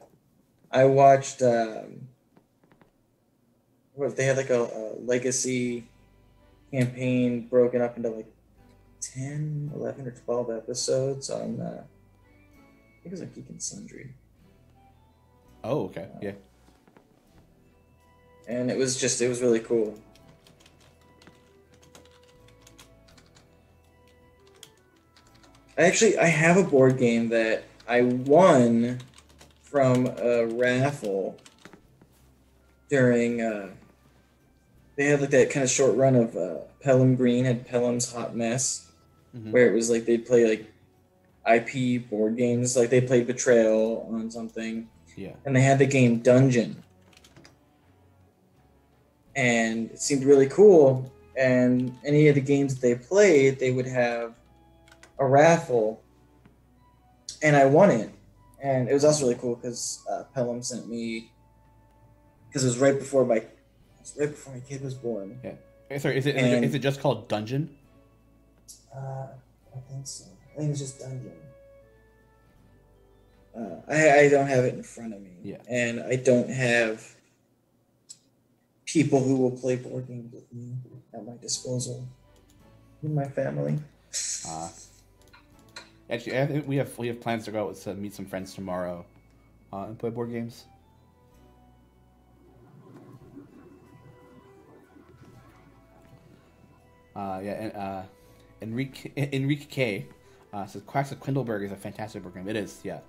I watched, what, they had like a Legacy campaign broken up into like 10, 11, or 12 episodes on, I think it was like Geek and Sundry. Oh, okay. Yeah. And it was really cool. I have a board game that I won from a raffle during, they had like that kind of short run of Pelham Green had Pelham's Hot Mess, where it was like they'd play like IP board games, like they played Betrayal on something. Yeah. And they had the game Dungeon. And it seemed really cool. And any of the games that they played, they would have a raffle. And I won it. And it was also really cool because Pelham sent me, because it was right before my kid was born. Yeah. Sorry, is it just called Dungeon? I think so. I think it's just Dungeon. I don't have it in front of me. Yeah. And I don't have people who will play board games with me at my disposal in my family. Actually, I think we have plans to go out to meet some friends tomorrow and play board games. Enrique K says Quacks of Quindleberg is a fantastic board game. It is, yeah.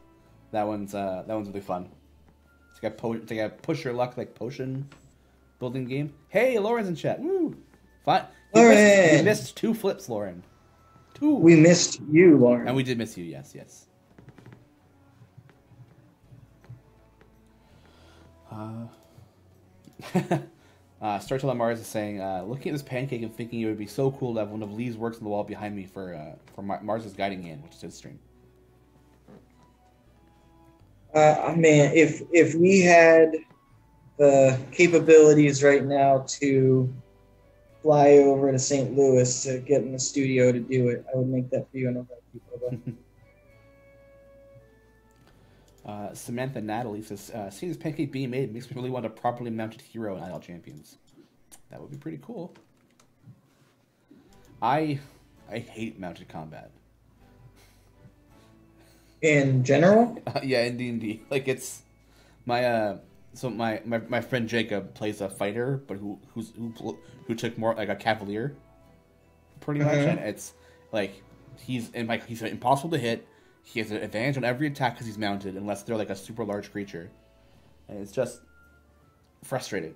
That one's really fun. It's like a push your luck like potion building game. Hey, Lauren's in chat. Woo! Fine. You missed 2 flips, Lauren. 2. We missed you, Lauren. And we did miss you. Yes. Storyteller Mars is saying, looking at this pancake and thinking it would be so cool to have one of Lee's works on the wall behind me for Mars's Guiding Hand, which is his stream. Man, if we had the capabilities right now to fly over to St. Louis to get in the studio to do it, I would make that for you and other people. Samantha Natalie says, seeing this pancake being made makes me really want a properly mounted hero in Idle Champions. That would be pretty cool. I hate mounted combat. In general? Yeah, in D&D. Like, it's my my friend Jacob plays a fighter, but who took more like a cavalier, pretty much, and it's like he's impossible to hit. He has an advantage on every attack because he's mounted, unless they're like a super large creature, and it's just frustrating.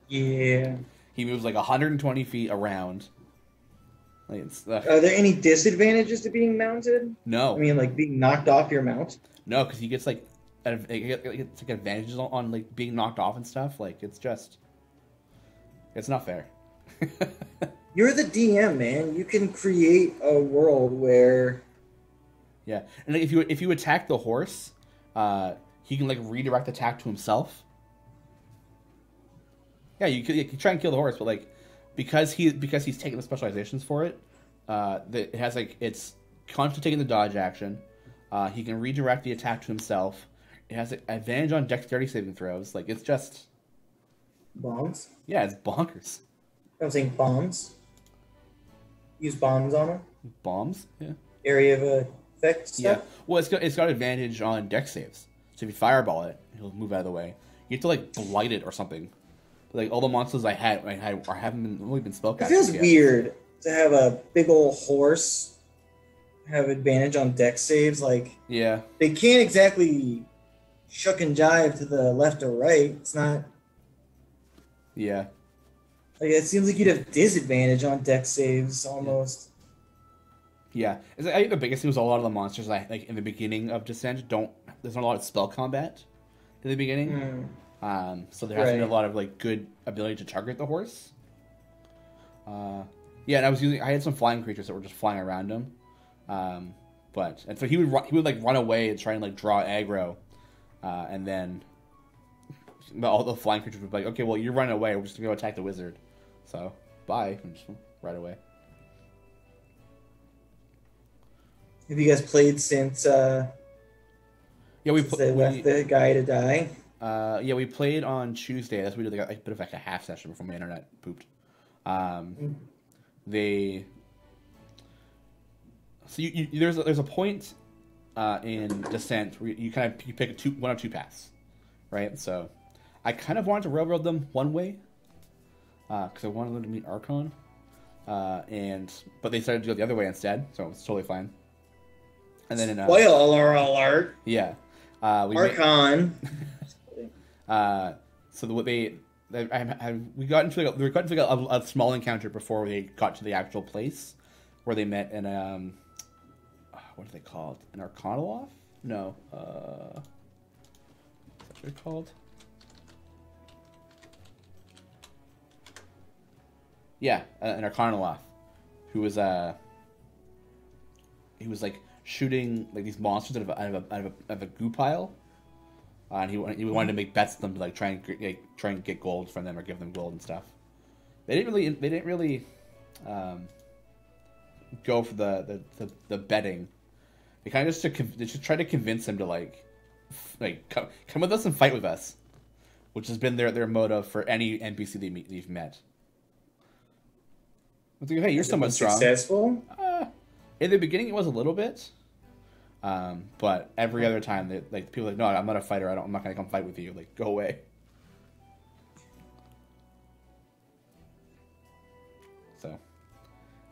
Yeah. He moves like 120 feet around. Like Are there any disadvantages to being mounted? No. I mean, like being knocked off your mount? No, because he gets like it's like advantages on like being knocked off and stuff. Like it's not fair. You're the DM, man. You can create a world where. Yeah, and like, if you attack the horse, he can like redirect the attack to himself. Yeah, you can try and kill the horse, but like because he's taking the specializations for it, it has like it's constantly taking the dodge action. He can redirect the attack to himself. It has an advantage on dexterity saving throws. Like it's just bombs. Yeah, it's bonkers. I'm saying bombs. Use bombs on him. Bombs, yeah. Area of effect stuff. Yeah. Well, it's got advantage on dex saves. So if you fireball it, he'll move out of the way. You have to like blight it or something. Like all the monsters I haven't only been spellcasted. It feels weird to have a big old horse have advantage on dex saves. Like yeah, they can't exactly shuck and jive to the left or right. It's not. Yeah. Like it seems like you'd have disadvantage on dex saves almost. Yeah, I think the biggest thing was a lot of the monsters like in the beginning of Descent there's not a lot of spell combat in the beginning. So there has to be a lot of like good ability to target the horse. Yeah, and I had some flying creatures that were just flying around him. And so he would like run away and try and like draw aggro, and then all the flying creatures would be like, okay, well, you're running away. We're just going to go attack the wizard. So, bye. And just right away. Have you guys played since yeah, we left the guy to die? Yeah, we played on Tuesday. That's we did like a bit of like a half session before my internet pooped. So there's a point in Descent where you pick one of two paths, right? So I kind of wanted to railroad them one way because I wanted them to meet Archon, but they decided to go the other way instead, so it's totally fine. And then spoiler alert. Yeah, Archon. So we got into a small encounter before they got to the actual place where they met in what are they called? An Arcanoloth? No. What's that what they're called? Yeah, an Arcanoloth, who was he was like shooting like these monsters out of a goo pile, and he wanted to make bets with them to like try and get gold from them or give them gold and stuff. They didn't really go for the betting. They kind of just tried to convince him to like come with us and fight with us, which has been their motto for any NPC they've met. It's like, hey, you're somewhat strong. Successful? In the beginning, it was a little bit, but every other time, people are like, no, I'm not a fighter. I'm not gonna come fight with you. Like, go away. So,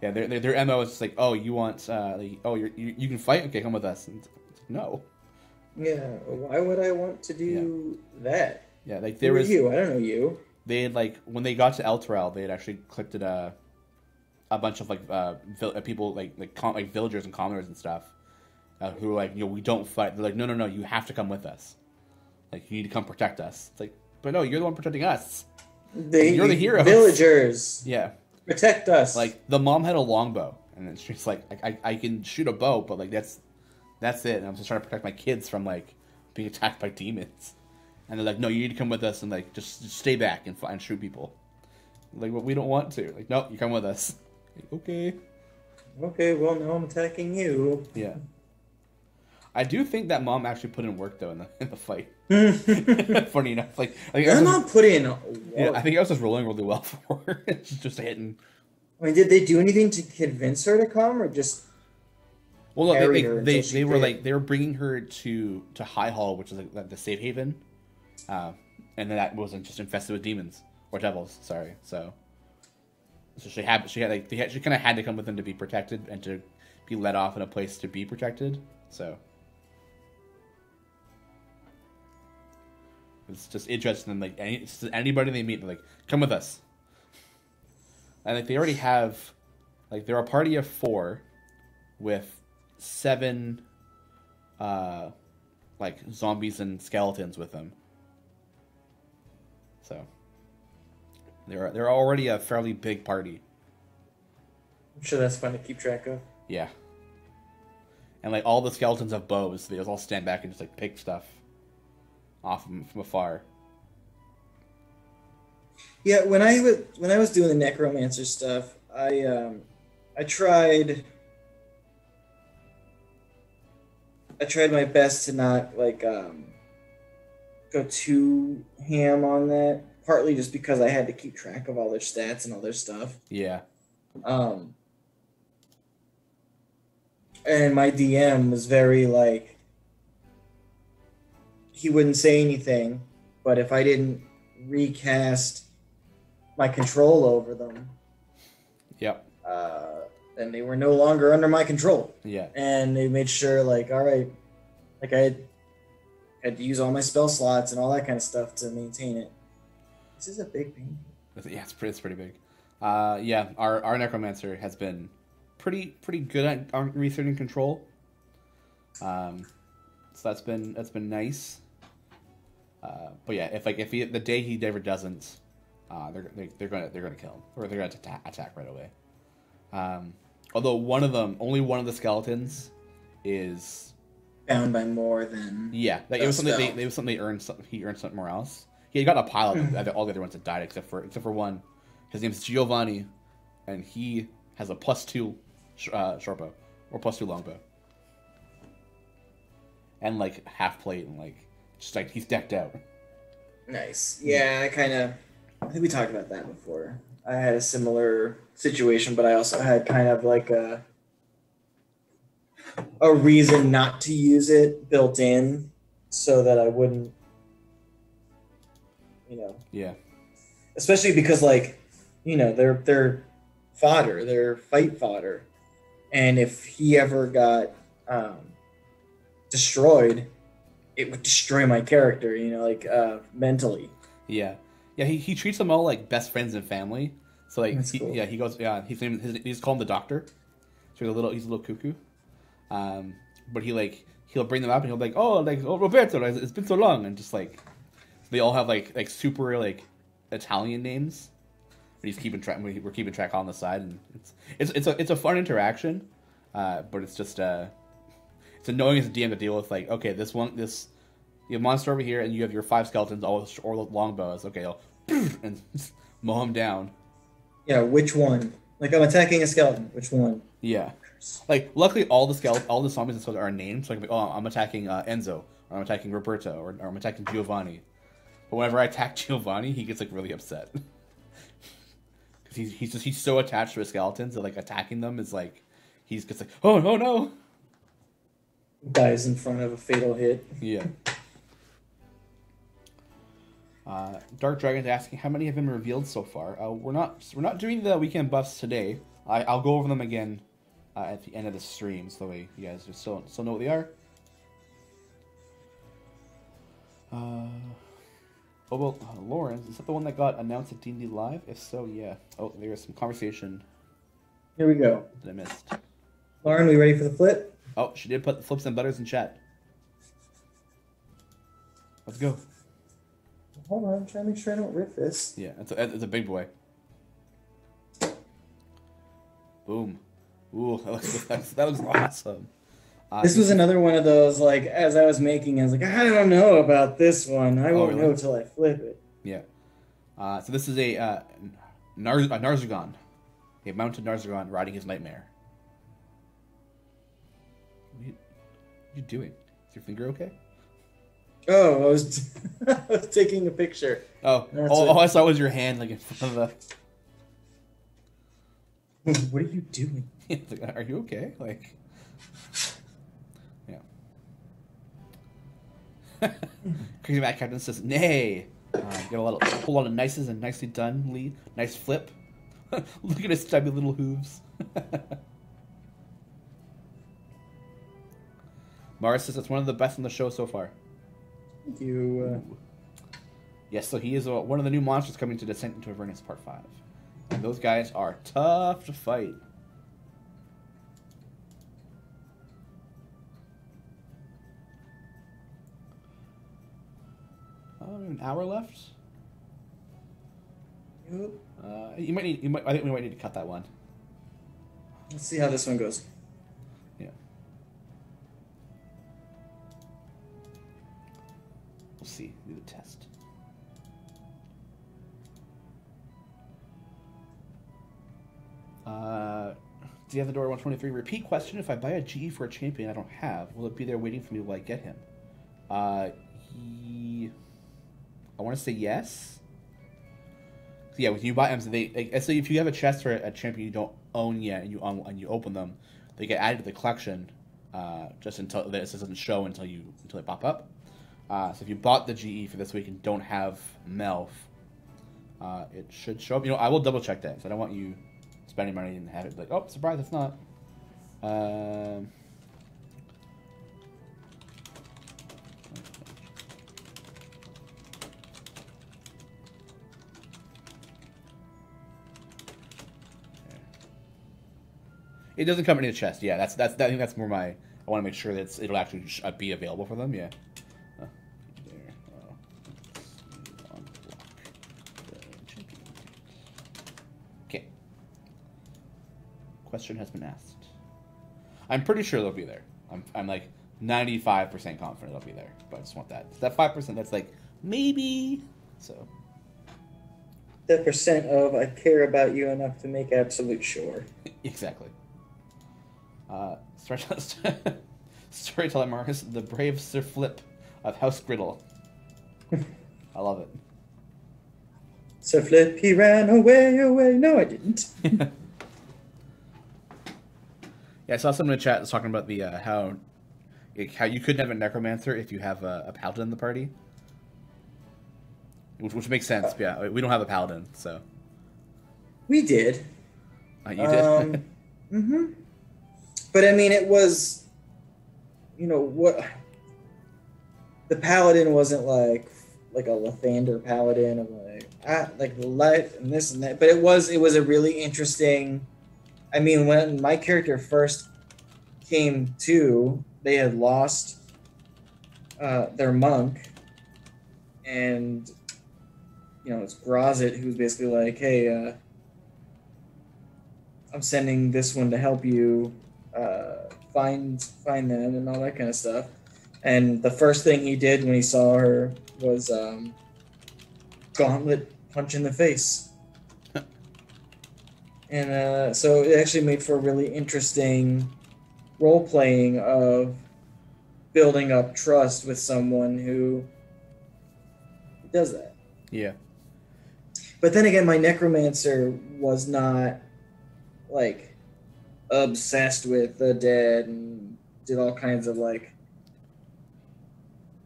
yeah, their MO is just like, oh, you want, you can fight? Okay, come with us. And it's like, no. Yeah, why would I want to do that? Yeah, like Who are you? I don't know you. They had like when they got to Elturel, they had actually collected a bunch of people like villagers and commoners and stuff who were like, we don't fight. They're like, no, you have to come with us. Like, you need to come protect us. It's like, but no, you're the one protecting us. You're the hero. Villagers. Yeah. Protect us. Like, the mom had a longbow, and it's just like, I can shoot a bow, but like that's it. And I'm just trying to protect my kids from like being attacked by demons. And they're like, no, you need to come with us and like just stay back and shoot people. Like, well, we don't want to. Like, no, you come with us. Like, okay. Okay, well, now I'm attacking you. Yeah. I do think that mom actually put in work though in the fight. Funny enough, like mom put in work. Yeah, I think I was just rolling really well for her. just hitting. I mean, did they do anything to convince her to come, or just? Well, no, they were bringing her to High Hall, which is like the safe haven, and then that wasn't just infested with demons or devils. Sorry, so she kind of had to come with them to be protected and to be let off in a place to be protected. So it's just interesting. Like anybody they meet, they're like, come with us. And like they already have, like they're a party of 4 with 7 like zombies and skeletons with them. So they're already a fairly big party. I'm sure that's fun to keep track of. Yeah. And like all the skeletons have bows, so they just all stand back and just like pick stuff off from afar. Yeah, when I was doing the necromancer stuff, I tried my best to not like go too ham on that. Partly just because I had to keep track of all their stats and all their stuff. Yeah. And my DM was very like, he wouldn't say anything, but if I didn't recast my control over them, yep, then they were no longer under my control. Yeah. And they made sure, like, all right, like I had to use all my spell slots and all that kind of stuff to maintain it. This is a big pain. Yeah, it's pretty big. Yeah, our necromancer has been pretty good at researching control. So that's been nice. But yeah, if the day he never doesn't, they're gonna kill him, or they're gonna attack right away. Although only one of the skeletons is bound by more than it was something he earned something more else. he got a pile of all the other ones that died except for one. His name's Giovanni, and he has a +2 shortbow or +2 longbow, and like half plate and like just like he's decked out. Nice. Yeah, I think we talked about that before. I had a similar situation, but I also had kind of like a reason not to use it built in so that I wouldn't, Yeah. Especially because like, they're fodder, they're fight fodder. And if he ever got destroyed, it would destroy my character, mentally. Yeah. Yeah, he treats them all like best friends and family. So like, Cool. he goes, he's called the Doctor. So he's a little cuckoo. But he'll bring them up and he'll be like, oh Roberto, it's been so long, and just like they all have like super like Italian names. But he's keeping track. We're keeping track on the side, and it's a fun interaction. But it's just it's annoying as a DM to deal with. Like, okay, you have monster over here, and you have your 5 skeletons, all the longbows. Okay, I'll and mow him down. Yeah, which one? Like, I'm attacking a skeleton. Which one? Yeah. Like, luckily, all the zombies and stuff are named. So I can be, I'm attacking Enzo, or I'm attacking Roberto, or I'm attacking Giovanni. But whenever I attack Giovanni, he gets like really upset because he's so attached to his skeletons that like attacking them is like he gets like, oh no. Dies in front of a fatal hit. Yeah. Dark Dragon's asking how many have been revealed so far. We're not doing the weekend buffs today. I'll go over them again at the end of the stream, so that you guys just still know what they are. Lauren, is that the one that got announced at D&D Live? If so, yeah. Oh, there's some conversation. Here we go. That I missed. Lauren, we ready for the flip? Oh, she did put the flips and butters in chat. Let's go. Hold on, I'm trying to make sure I don't rip this. Yeah, it's a big boy. Boom. Ooh, that looks awesome. This was another one of those, like, as I was making, I was like, I don't know about this one. I won't know till I flip it. Yeah. So this is a Narzugon. A mounted Narzugon riding his nightmare. What are you doing? Is your finger okay? Oh, I was taking a picture. All I saw was your hand, like, in front of the... What are you doing? Like, are you okay? Like... Crazy Matt Captain says, nay. Got a whole lot of nices and nicely done, Lee. Nice flip. Look at his stubby little hooves. Mars says it's one of the best on the show so far. Thank you. Yes, so he is one of the new monsters coming to Descent into Avernus Part 5. And those guys are tough to fight. An hour left. Yep. I think we might need to cut that one. Let's see how this one goes. Yeah. We'll see. Do the test. The other door 123. Repeat question: if I buy a GE for a champion I don't have, will it be there waiting for me while I get him? I want to say yes. So yeah, when you buy them, so if you have a chest for a champion you don't own yet, and you open them, they get added to the collection. Just until this doesn't show until they pop up. So if you bought the GE for this week and don't have Melf, it should show up. I will double check that. So I don't want you spending money and have it like, oh, surprise, it's not. It doesn't come in the chest. Yeah, I think that's more my. I want to make sure that it'll actually be available for them. Yeah. Okay. Question has been asked. I'm pretty sure they'll be there. I'm like 95% confident they'll be there, but I just want that 5%. That's like maybe So the percent of I care about you enough to make absolute sure. Exactly. Storyteller Marcus, the brave Sir Flip of House Griddle. I love it. Sir Flip, he ran away. No, I didn't. Yeah, I saw someone in the chat that's talking about the how you couldn't have a necromancer if you have a paladin in the party, which makes sense. Yeah, we don't have a paladin, so we did. You did. Mm-hmm. But I mean, it was, what the paladin wasn't like a Lathander paladin of like the light and this and that. But it was a really interesting. I mean, when my character first came to, they had lost their monk, and it's Grozit who's basically like, hey, I'm sending this one to help you find them and all that kind of stuff. And the first thing he did when he saw her was gauntlet punch in the face. And so it actually made for a really interesting role-playing of building up trust with someone who does that. Yeah. But then again, my necromancer was not like obsessed with the dead and did all kinds of like.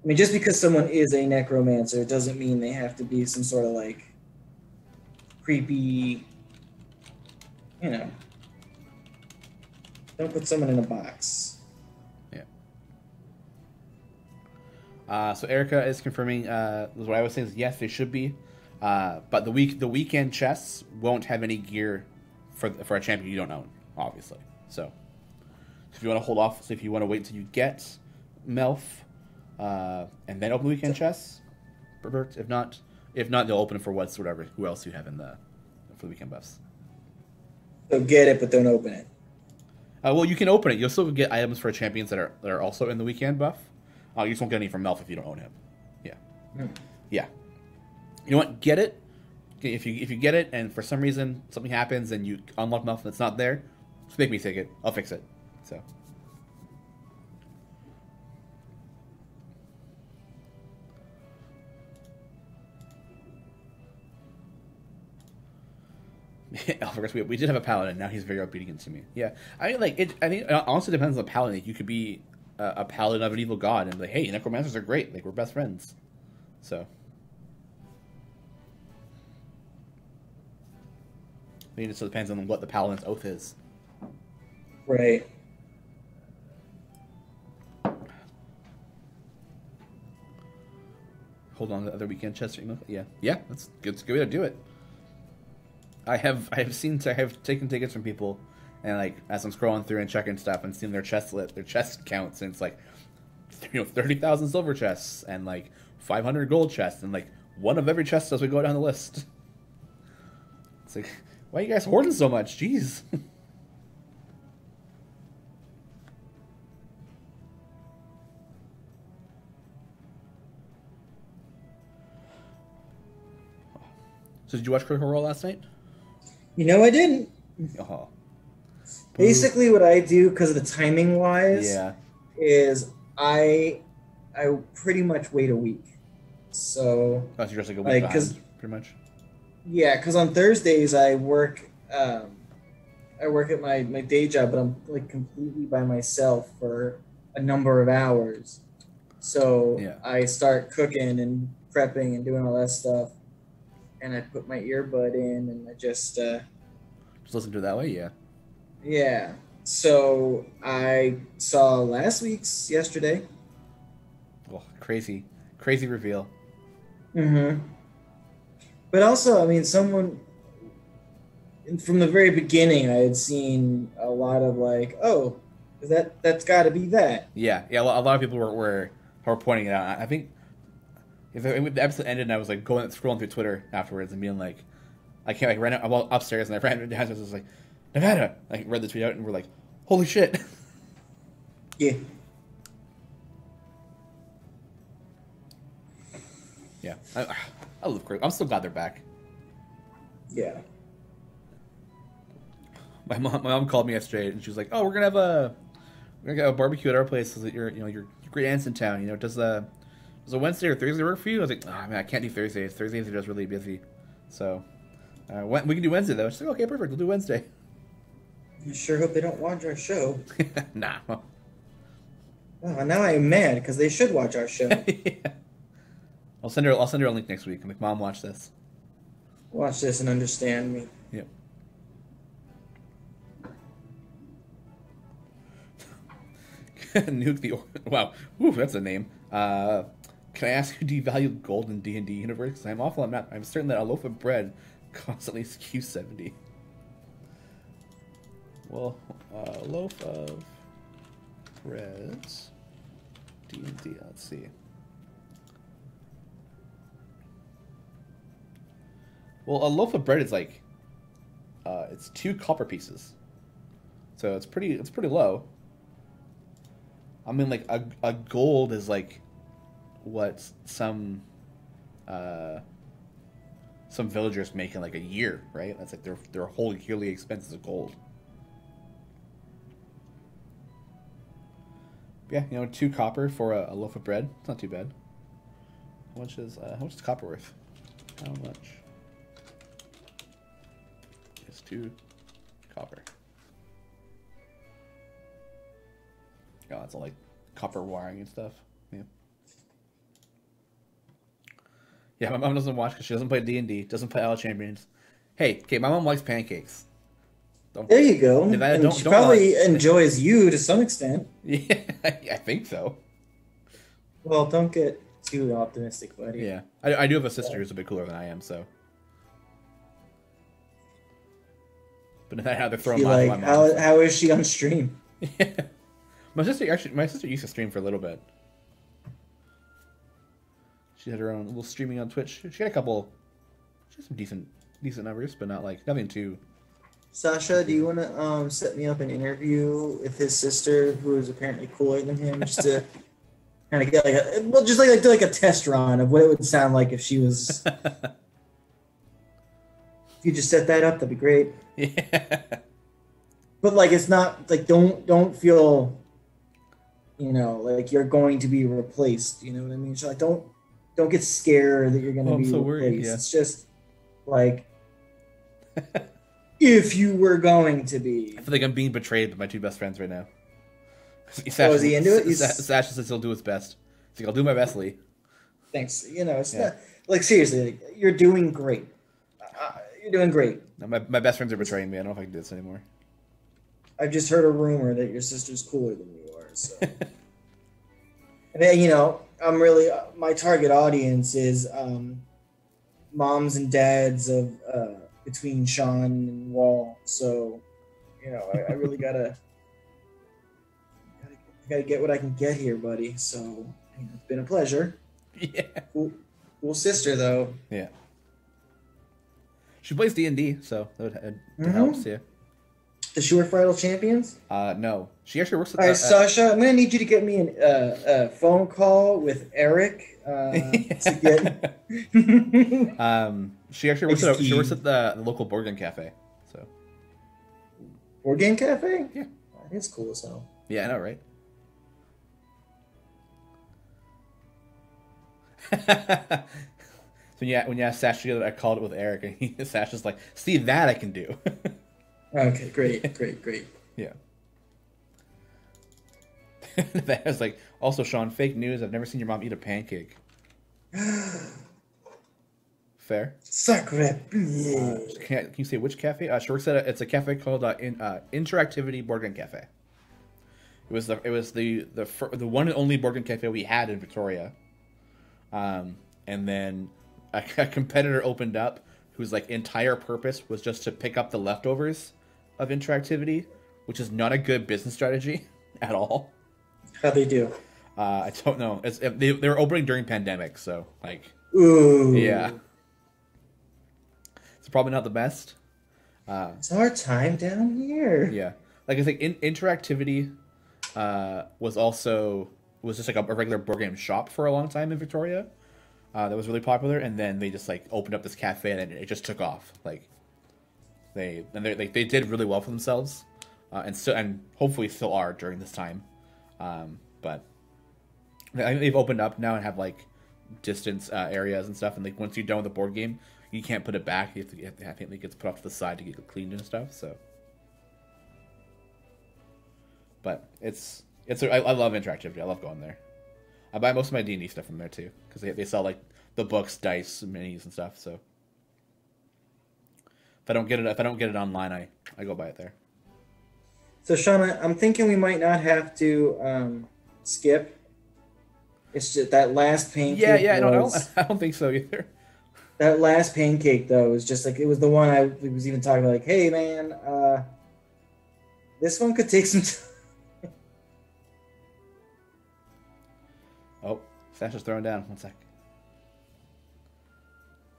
I mean, just because someone is a necromancer doesn't mean they have to be some sort of like creepy. Don't put someone in a box. Yeah. So Erica is confirming. What I was saying is yes, they should be, but the weekend chests won't have any gear for a champion you don't own, obviously. So if you want to hold off, so if you want to wait until you get Melf, and then open the weekend chests, perfect. If not, they'll open for who else you have for the weekend buffs. So get it, but don't open it. Well, you can open it. You'll still get items for champions that are also in the weekend buff. You just won't get any from Melf if you don't own him. Yeah. Yeah. You know what? Get it. If you get it and for some reason something happens and you unlock Melf and it's not there, just make me take it. I'll fix it. So. We did have a paladin. Now he's very obedient against me. Yeah, I mean, like it. I think it honestly depends on the paladin. You could be a paladin of an evil god and like, hey, necromancers are great. Like we're best friends. So, I mean, it just depends on what the paladin's oath is. Right. Hold on to the other weekend chest. Yeah, that's good. It's a good way to do it. I have taken tickets from people, and like as I'm scrolling through and checking stuff and seeing their chest counts, and it's like 30,000 silver chests and like 500 gold chests, and like one of every chest as we go down the list. It's like, why are you guys hoarding so much? Jeez. So did you watch Critical Role last night? I didn't. Oh. Basically, what I do, because of the timing wise, yeah, is I pretty much wait a week. So you're just like a week behind, pretty much. Yeah, because on Thursdays I work at my day job, but I'm like completely by myself for a number of hours. So yeah. I start cooking and prepping and doing all that stuff. And I put my earbud in, and I just listen to it that way, yeah. Yeah. So I saw last week's yesterday. Oh, crazy reveal. Mm-hmm. But also, I mean, someone from the very beginning, I had seen a lot of like, oh, that's got to be that. Yeah. A lot of people were pointing it out. I think. If the episode ended and I was like scrolling through Twitter afterwards and being like, I can't like ran out, well, upstairs and I ran downstairs and was like, Nevada. I read the tweet out and we're like, holy shit. Yeah. Yeah. I love Krill. I'm still glad they're back. Yeah. My mom called me yesterday and she was like, "Oh, we're gonna have a barbecue at our place. So that your great aunt's in town. Does a Wednesday or Thursday work for you?" I was like, "Oh man, I can't do Thursdays. Thursdays are just really busy. So we can do Wednesday though." She's like, "Okay, perfect. We'll do Wednesday." I sure hope they don't watch our show. Nah. Oh, now I'm mad because they should watch our show. Yeah. I'll send her a link next week. I'm like, "Mom, watch this. Watch this and understand me." Yep. Nuke the wow. Ooh, that's a name. Can I ask who devalued gold in D&D universe? 'Cause I'm certain that a loaf of bread costs at least Q70. Well, a loaf of bread, D&D. Let's see. Well, a loaf of bread is like, it's 2 copper pieces, so it's pretty low. I mean, like a gold is like what some villagers make in like a year, right? That's like their whole yearly expenses of gold. Yeah, 2 copper for a loaf of bread. It's not too bad. How much is copper worth? How much? It's 2 copper. Oh, it's all like copper wiring and stuff. Yeah. Yeah, my mom doesn't watch because she doesn't play D&D, doesn't play Isle of Champions. Hey, okay, my mom likes pancakes. There you go. And she probably enjoys you to some extent. Yeah, I think so. Well, don't get too optimistic, buddy. Yeah, I do have a sister who's a bit cooler than I am, so. But they're throwing my mom. How is she on stream? Yeah. My sister used to stream for a little bit. She had her own little streaming on Twitch. She had some decent numbers, but not like nothing too. Sasha, do you want to set me up an interview with his sister, who is apparently cooler than him, just to kind of get do like a test run of what it would sound like if she was. If you just set that up, that'd be great. Yeah. But like, it's not like don't feel, like you're going to be replaced. You know what I mean? So like, don't get scared that you're going to be replaced. Worried, yeah. It's just like. If you were going to be. I feel like I'm being betrayed by my 2 best friends right now. Is he into it? Sasha says he'll do his best. He's like, I'll do my best, Lee. Thanks. It's not like seriously. You're doing great. You're doing great. No, my best friends are betraying me. I don't know if I can do this anymore. I've just heard a rumor that your sister's cooler than you are. So, and then I'm really my target audience is moms and dads of. Between Shawn and Wall, so I really gotta get what I can get here, buddy. So it's been a pleasure. Yeah. Cool sister though. Yeah. She plays D&D, so that helps. Yeah. Does she work for Idle Champions? No. She actually works at. All right, Sasha, I'm gonna need you to get me a phone call with Eric to get. She actually works at the local board game cafe. So. Board game cafe? Yeah. That is cool as hell. Yeah, I know, right? So when you asked Sasha, I called it with Eric, and Sasha's like, "See, that I can do." Okay, great. Yeah. That was like, also, Shawn, fake news. I've never seen your mom eat a pancake. Fair. Sacre. Can you say which cafe? She works at it's a cafe called Interactivity Board Game Cafe. It was the one and only board game cafe we had in Victoria. And then a competitor opened up whose like entire purpose was just to pick up the leftovers of Interactivity, which is not a good business strategy at all. How'd they do? I don't know. They were opening during pandemic, so like, ooh, yeah, it's probably not the best. It's our time down here. Yeah, like it's like Interactivity was just like a regular board game shop for a long time in Victoria. that was really popular, and then they just like opened up this cafe and it just took off. Like they did really well for themselves, and hopefully still are during this time. But I think they've opened up now and have like distance areas and stuff. And like once you're done with the board game, you can't put it back. I think it gets put off to the side to get it cleaned and stuff. So, but I love interactivity. I love going there. I buy most of my D&D stuff from there too because they sell like the books, dice, minis, and stuff. So if I don't get it online, I go buy it there. So Shawn, I'm thinking we might not have to skip. It's just that last pancake. Yeah, I don't think so either. That last pancake though was just like it was the one I was even talking about. Like, hey man, this one could take some time. Oh, Sasha's throwing down. 1 sec.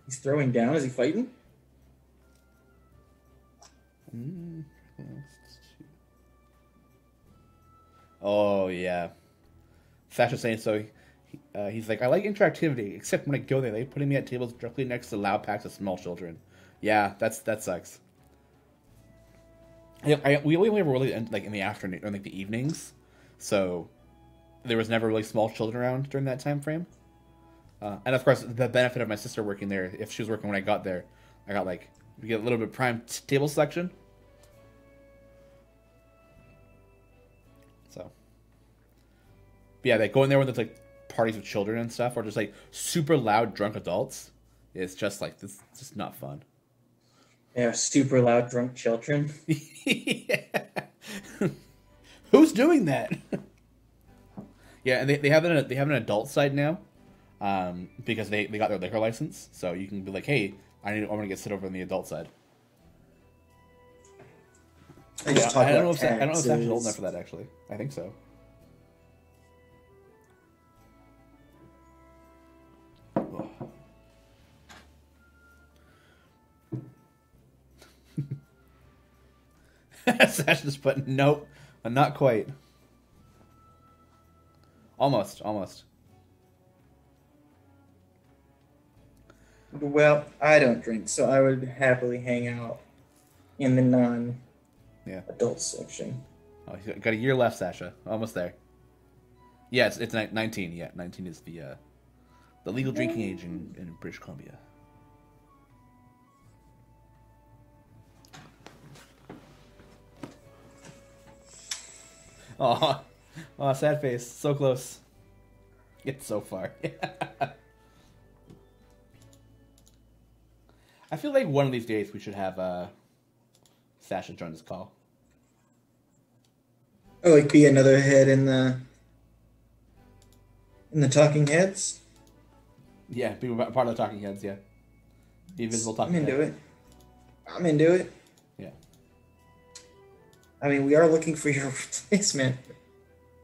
He's throwing down. Is he fighting? Oh yeah, Sasha's saying so. He's like, I like interactivity, except when I go there, they're putting me at tables directly next to loud packs of small children. Yeah, that sucks. We only were really like in the afternoon or like the evenings, so there was never really small children around during that time frame. And of course, the benefit of my sister working there, if she was working when I got there, I got like we get a little bit prime table selection. So, but yeah, like going there when there's like parties with children and stuff, or just like super loud drunk adults, it's just like this. It's just not fun. Yeah, super loud drunk children. Yeah. Who's doing that? Yeah, and they have an adult side now, because they got their liquor license, so you can be like, hey, I want to get sit over on the adult side. I don't know if Sasha's old enough for that. Actually, I think so. Sasha just put nope, not quite. Almost. Well, I don't drink, so I would happily hang out in the non-adult section. Oh, you got a year left, Sasha. Almost there. Yeah, it's 19. Yeah, 19 is the legal drinking age in British Columbia. Oh, sad face. So close. It's so far. I feel like one of these days we should have Sasha join this call. Oh, like be another head in the Talking Heads? Yeah, be part of the Talking Heads, yeah. Be visible Talking Heads. I'm into it. Yeah. I mean, we are looking for your replacement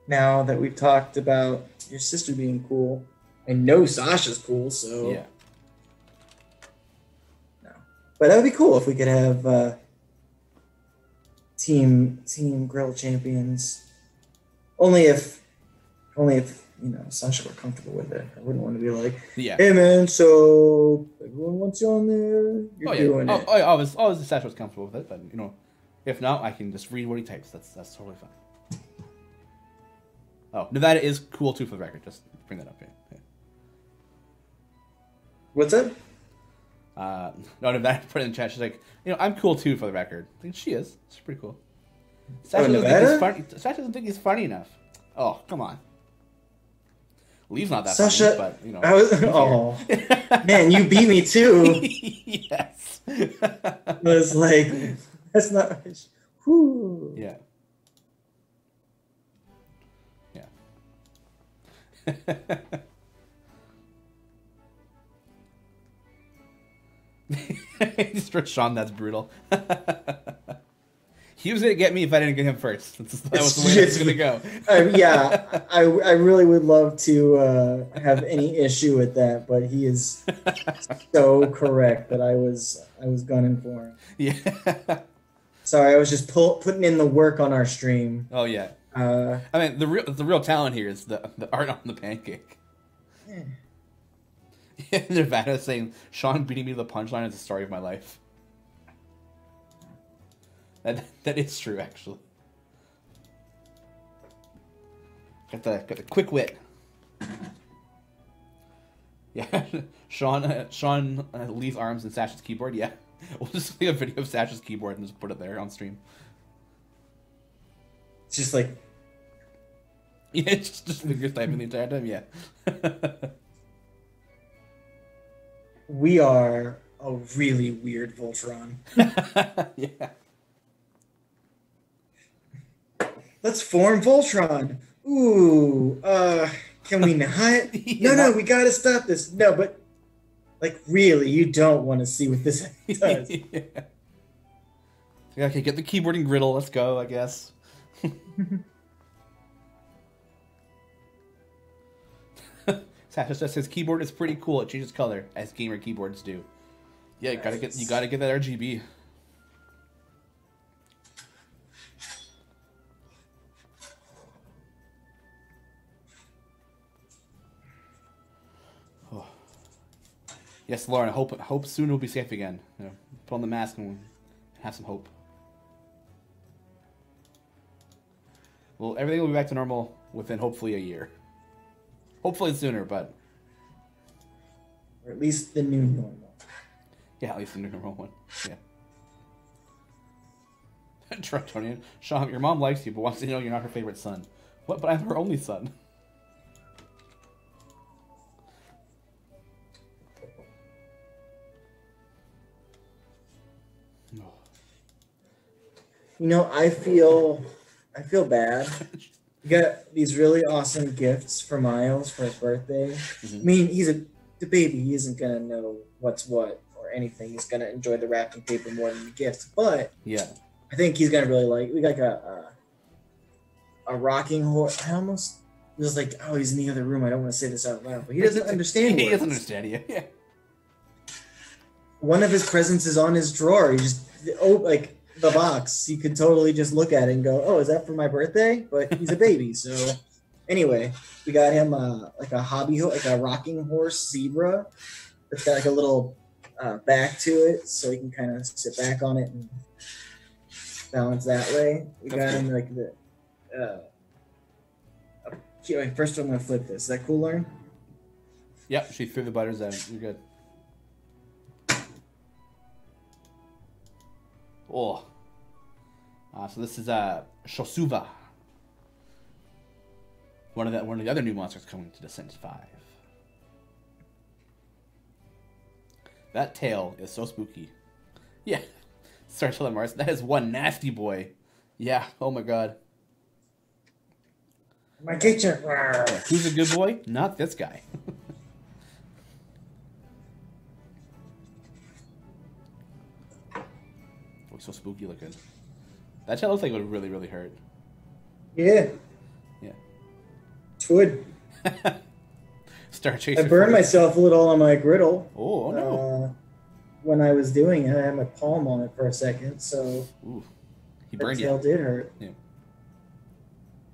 now that we've talked about your sister being cool. I know Sasha's cool, so... Yeah. No. But that would be cool if we could have team Grill champions. Only if Sasha were comfortable with it. I wouldn't want to be like, hey man, so everyone wants you on there. You're doing it. Always Sasha was comfortable with it, but if not, I can just read what he types. That's totally fine. Oh, Nevada is cool too, for the record. Just bring that up here. Yeah. What's that? No, Nevada put it in the chat. She's like, I'm cool too, for the record. I think she is. She's pretty cool. Sasha doesn't think he's funny enough. Oh, come on. Lee's not that Sasha, funny, but oh man, you beat me too. Yes. I was like, that's not. Whew. Yeah. Just for Shawn, that's brutal. He was gonna get me if I didn't get him first. That was the way it was gonna go. Yeah, I really would love to have any issue with that, but he is so correct that I was gunning for him. Yeah. Sorry, I was just putting in the work on our stream. Oh yeah. I mean, the real talent here is the art on the pancake. Nevada saying, Shawn beating me to the punchline is the story of my life. That is true, actually. Got the quick wit. Yeah, Shawn Lee's arms and Sasha's keyboard. Yeah, we'll just make a video of Sasha's keyboard and just put it there on stream. It's just like, yeah, just fingers typing the entire time. Yeah. We are a really weird Voltron. Yeah. Let's form Voltron. Ooh, can we not? No, we gotta stop this. No, but like really, you don't want to see what this does. Yeah. Okay, get the keyboard and Griddle. Let's go, I guess. Sasha says his keyboard is pretty cool. It changes color as gamer keyboards do. Yeah, you gotta get that RGB. Oh. Yes, Lauren. Hope soon we'll be safe again. You know, put on the mask and have some hope. Well, everything will be back to normal within hopefully a year. Hopefully sooner, but... Or at least the new normal. Yeah, at least the new normal one. Yeah. Tritonian. Shawn, your mom likes you, but wants to know you're not her favorite son. What? But I'm her only son. You know, I feel bad. You got these really awesome gifts for Miles for his birthday. Mm-hmm. I mean, he's the baby. He isn't gonna know what's what or anything. He's gonna enjoy the wrapping paper more than the gifts. But yeah, I think he's gonna really like. We got a rocking horse. I almost was like, oh, he's in the other room. I don't want to say this out loud, but he doesn't understand. He doesn't understand you. Yeah. One of his presents is on his drawer. He just like. The box, you could totally just look at it and go, oh, is that for my birthday? But he's a baby. So anyway, we got him like a hobby, like a rocking horse zebra. It's got like a little back to it, so he can kind of sit back on it and balance that way. We got him like the wait, first I'm gonna flip this. Is that cool, Lauren? Yep, she threw the butters out. You're good. Oh, so this is Shosuva, one of the other new monsters coming to Descent 5. That tail is so spooky. Yeah, sorry, tell Mars. That is one nasty boy. Yeah. Oh my god. My kitchen. Who's a good boy? Not this guy. So spooky looking. That shit looks like it would really, really hurt. Yeah. Yeah. It would. Star Chaser. I burned myself a little on my griddle. Oh no. When I was doing it, I had my palm on it for a second, so ooh. He burned you. Tail did hurt. Yeah.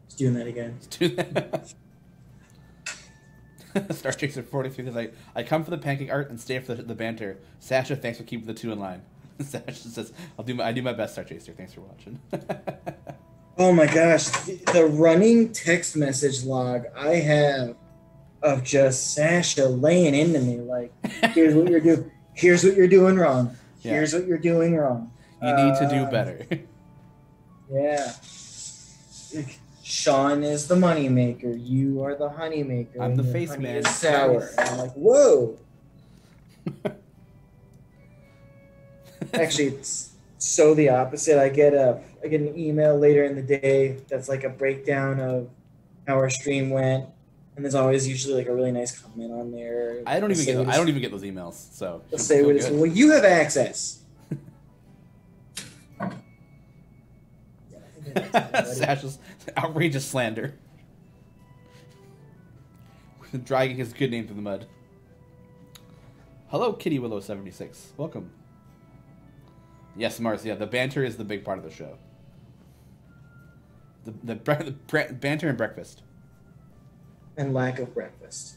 Let's do that again. Let's do that. Star Chaser 43 is like, I come for the pancake art and stay for the banter. Sasha, thanks for keeping the two in line. Sasha says, I do my best, Star Chaser. Thanks for watching. Oh my gosh, the running text message log I have of just Sasha laying into me like, here's what you're doing. Here's what you're doing wrong. Yeah. Here's what you're doing wrong. You need to do better. Yeah. Shawn is the money maker. You are the honey maker. I'm the face man. Is sour. And I'm like, whoa. Actually, it's so the opposite. I get an email later in the day that's like a breakdown of how our stream went, and there's always usually like a really nice comment on there. I don't even get those emails. So let's say what it is. Well, you have access. Sasha's outrageous slander. Dragging his good name through the mud. Hello, Kitty Willow 76. Welcome. Yes, Mars. Yeah, the banter is the big part of the show. The banter and breakfast. And lack of breakfast.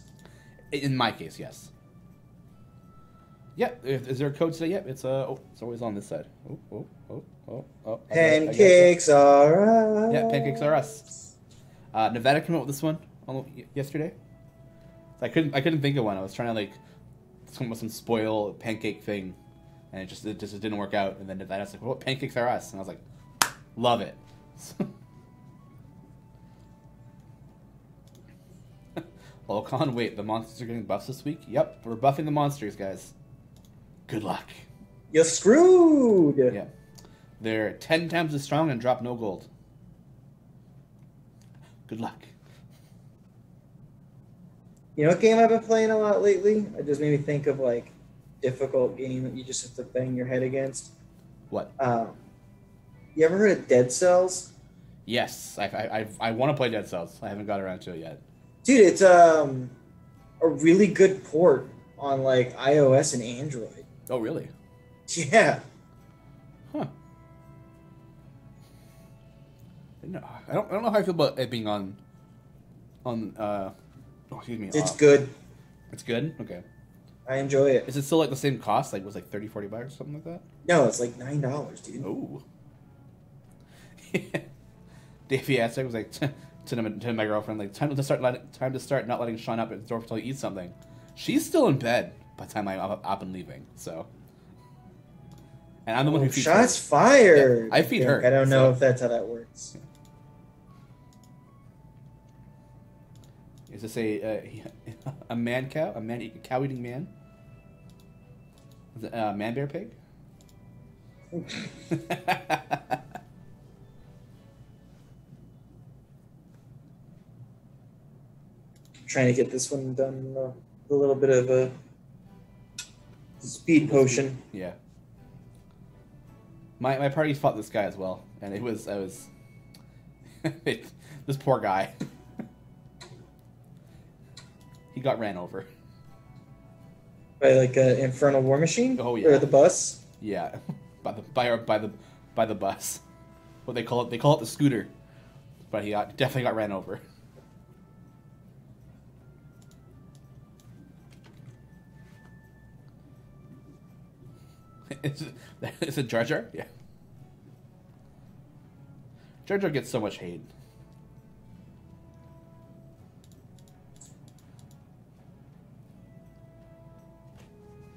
In my case, yes. Yeah, is there a code today? Yep, it's it's always on this side. Pancakes are us. Yeah, pancakes are us. Nevada came out with this one yesterday. So I couldn't think of one. I was trying to like come up with some spoil pancake thing, and it just didn't work out. And then Nevada's like, "Well, pancakes are us," and I was like, "Love it." Volcon, wait, the monsters are getting buffs this week? Yep, we're buffing the monsters, guys. Good luck. You're screwed. Yeah. They're 10 times as strong and drop no gold. Good luck. You know what game I've been playing a lot lately? It just made me think of like difficult game that you just have to bang your head against. What? You ever heard of Dead Cells? Yes, I want to play Dead Cells. I haven't got around to it yet. Dude, it's a really good port on like iOS and Android. Oh, really? Yeah. Huh. No, I don't know how I feel about it being on. Excuse me. It's good. It's good. Okay. I enjoy it. Is it still like the same cost? Like was like $30-40 or something like that? No, it's like $9, dude. Oh. Davey asked, I was like to my girlfriend, like time to start not letting Shawn up at the door until he eats something. She's still in bed by the time I'm up and leaving. So. And I'm the one who feeds shots her. fired. Yeah, I feed her. I don't know if that's how that works. Is this a man cow? A cow eating man? Is it a man bear pig? Trying to get this one done with a little bit of a speed potion. Yeah. My party fought this guy as well, and I was this poor guy. He got ran over by like an infernal war machine. Oh yeah, or the bus. Yeah, by the bus. What they call it? They call it the scooter. But he definitely got ran over. Is it Jar Jar? Yeah. Jar Jar gets so much hate.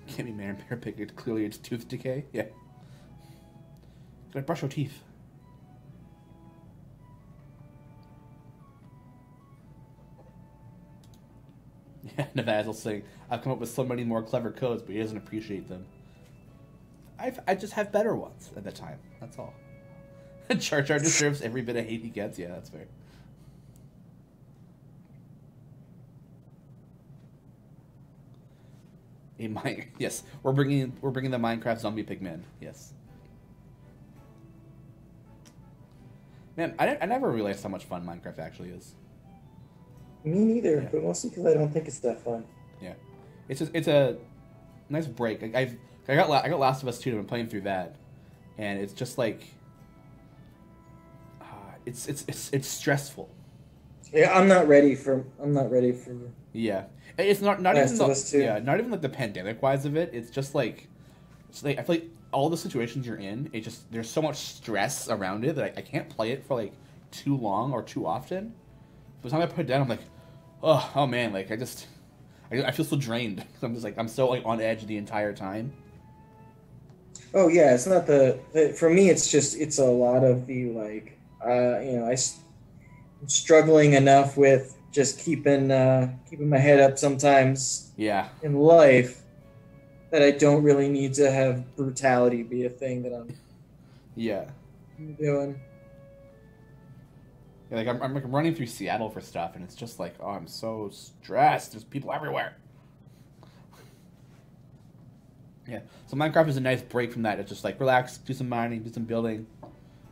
Can't be man bear pig. Clearly it's tooth decay. Yeah. Gotta brush your teeth. Yeah, Navazil saying, I've come up with so many more clever codes, but he doesn't appreciate them. I just have better ones at the time. That's all. Jar Jar deserves every bit of hate he gets. Yeah, that's fair. Yes, we're bringing the Minecraft zombie pigman. Yes. Man, I never realized how much fun Minecraft actually is. Me neither, Yeah. but mostly because I don't think it's that fun. Yeah, it's a nice break. I got Last of Us 2. I've been playing through that, and it's just like it's stressful. Yeah, I'm not ready for. Yeah, it's not Last even of Us 2. Yeah, not even like the pandemic wise of it. It's just like I feel like all the situations you're in, there's so much stress around it that I can't play it for like too long or too often. By the time I put it down, I'm like, oh man, like I feel so drained. I'm so like on edge the entire time. Oh yeah, it's not for me. It's a lot of the like, I'm struggling enough with just keeping my head up sometimes. Yeah. In life, that I don't really need to have brutality be a thing that I'm. Yeah. Doing. Yeah, like I'm running through Seattle for stuff, and it's just like, oh, I'm so stressed. There's people everywhere. Yeah, so Minecraft is a nice break from that. It's just like relax, do some mining, do some building.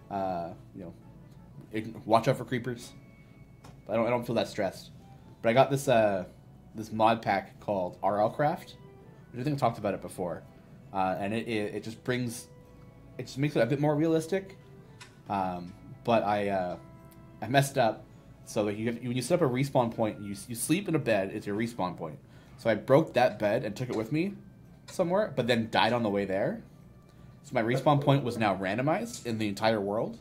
Watch out for creepers. I don't feel that stressed. But I got this mod pack called RL Craft. I think I talked about it before, and it just makes it a bit more realistic. But I messed up. So like when you set up a respawn point, you sleep in a bed. It's your respawn point. So I broke that bed and took it with me. somewhere, but then died on the way there. So my respawn point was now randomized in the entire world.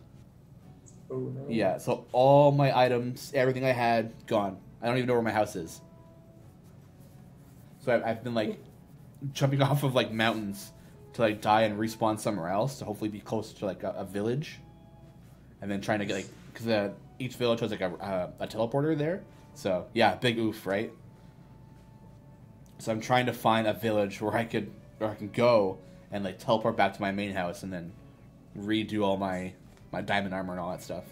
Oh no. Yeah, so all my items, everything I had, gone. I don't even know where my house is. So I've been like jumping off of like mountains to like die and respawn somewhere else to hopefully be close to like a village, and then trying to get like because each village has like a teleporter there. So yeah, big oof, right? So I'm trying to find a village where I can go and like teleport back to my main house and then redo all my diamond armor and all that stuff.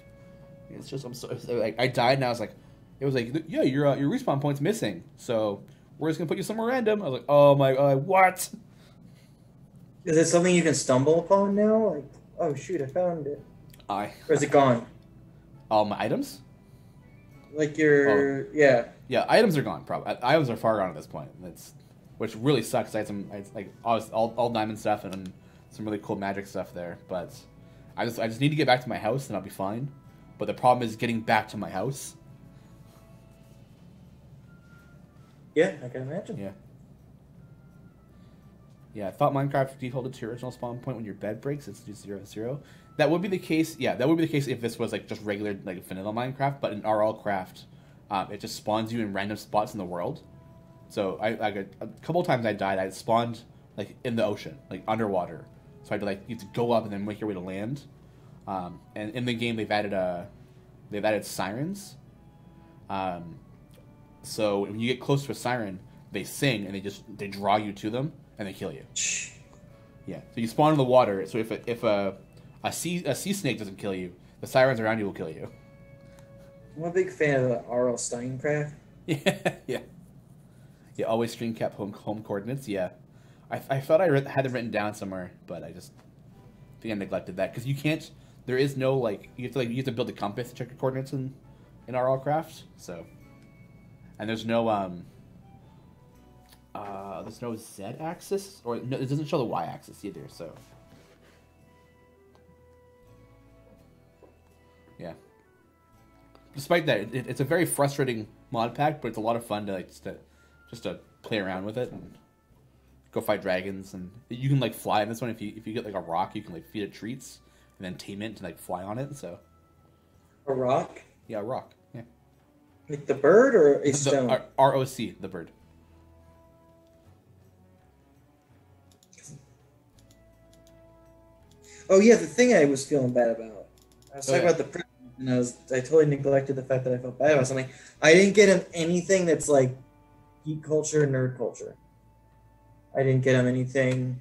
It's just like I died and I was like, it was like, yeah, your respawn point's missing, so we're just gonna put you somewhere random. I was like, oh my god, what? Is it something you can stumble upon now? Like, oh shoot, I found it. Or is it gone? All my items? Like your yeah. Yeah, items are gone. Probably items are far gone at this point. Which really sucks. I had like all diamond stuff and some really cool magic stuff there. But I just need to get back to my house and I'll be fine. But the problem is getting back to my house. Yeah, I can imagine. Yeah. Yeah, I thought Minecraft defaulted to your original spawn point when your bed breaks. It's just 0-0. That would be the case. Yeah, that would be the case if this was like just regular like vanilla Minecraft. But in RL Craft, it just spawns you in random spots in the world. So I like a couple of times I died. I spawned like in the ocean, like underwater. So I had to like you have to go up and then make your way to land. And in the game they've added sirens. So when you get close to a siren, they sing and they draw you to them and they kill you. Yeah. So you spawn in the water. So if a sea snake doesn't kill you, the sirens around you will kill you. I'm a big fan of the R.L. Steincraft. Yeah. Yeah, always screen cap home coordinates. Yeah. I thought I had them written down somewhere, but I just think I neglected that because you can't. There is no like you have to build a compass to check your coordinates in RL Craft. So, and there's no Z axis or no, it doesn't show the Y axis either. So, yeah. Despite that, it's a very frustrating mod pack, but it's a lot of fun to like just to play around with it and go fight dragons. And you can like fly in this one if you get like a rock, you can like feed it treats and then tame it to like fly on it. So a rock? Yeah, a rock. Yeah. Like the bird or a stone? ROC, the bird. Oh yeah, the thing I was feeling bad about. I was talking about the prison, and I totally neglected the fact that I felt bad about something. I didn't get him anything that's like geek culture, nerd culture. I didn't get him anything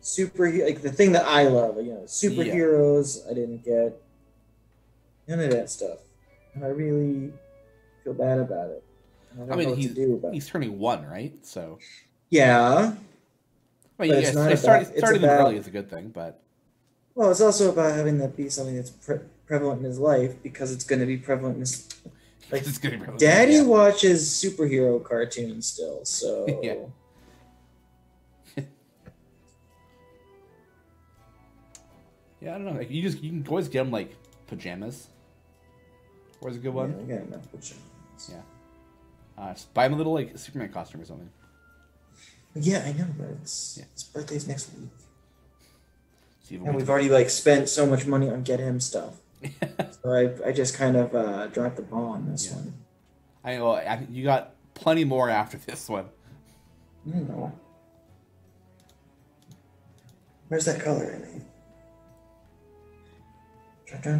super like the thing that I love, superheroes. Yeah. I didn't get none of that stuff, and I really feel bad about it. I mean, he's turning 1, right? So yeah. I mean, starting them early is a good thing, but well, it's also about having that be something that's prevalent in his life because it's going to be prevalent in his like. Daddy watches superhero cartoons still, so yeah. Yeah, I don't know. Like, you can always get him like pajamas. Where's a good one? Yeah, I got enough pajamas. Yeah. Just buy him a little like Superman costume or something. Yeah, I know, but his birthday's next week. And we've already like spent so much money on get him stuff. So I just kind of dropped the ball on this one. I think you got plenty more after this one. I know. Where's that color in it? I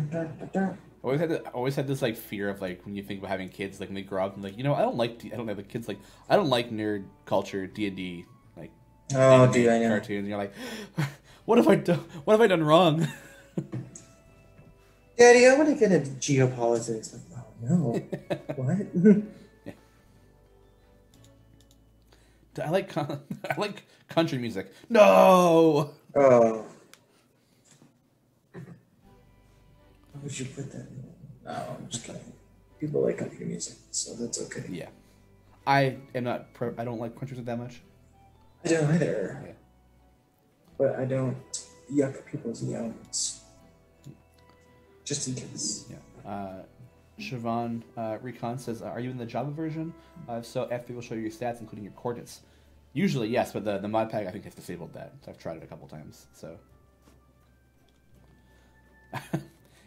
always had this like fear of like when you think about having kids, like when they grow up and like I don't know the kids like I don't like nerd culture D&D like I know cartoons. And you're like, what have I done wrong? Daddy, I want to get into geopolitics. Like, oh no, what? Yeah. I like country music. No. Oh. Why would you put that in? No, I'm just kidding. People like country music, so that's okay. Yeah. I don't like country music that much. I don't either. Yeah. But I don't yuck people's yums. Just in case. Yeah. Siobhan Recon says, are you in the Java version? If so, FB will show you your stats, including your coordinates. Usually, yes, but the mod pack I think has disabled that. I've tried it a couple times, so.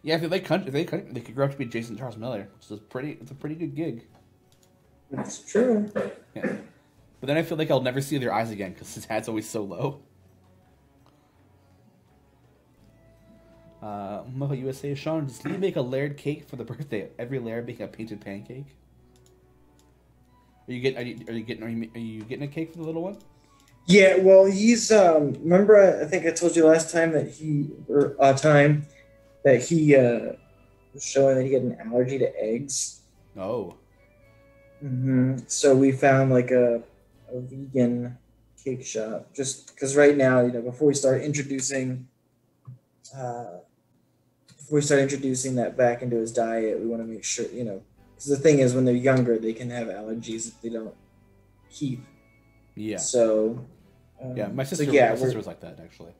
Yeah, if they could grow up to be Jason Charles Miller, which is it's a pretty good gig. That's true. Yeah. But then I feel like I'll never see their eyes again because his hat's always so low. Moho USA, Shawn, does Lee make a layered cake for the birthday? Every layer making a painted pancake. Are you getting a cake for the little one? Yeah, well, he's remember I think I told you last time that he was showing that he had an allergy to eggs. Oh. So we found like a vegan cake shop, just because right now, before we start introducing that back into his diet, we want to make sure, because the thing is, when they're younger, they can have allergies if they don't keep. Yeah. So. Yeah, my sister was like that, actually.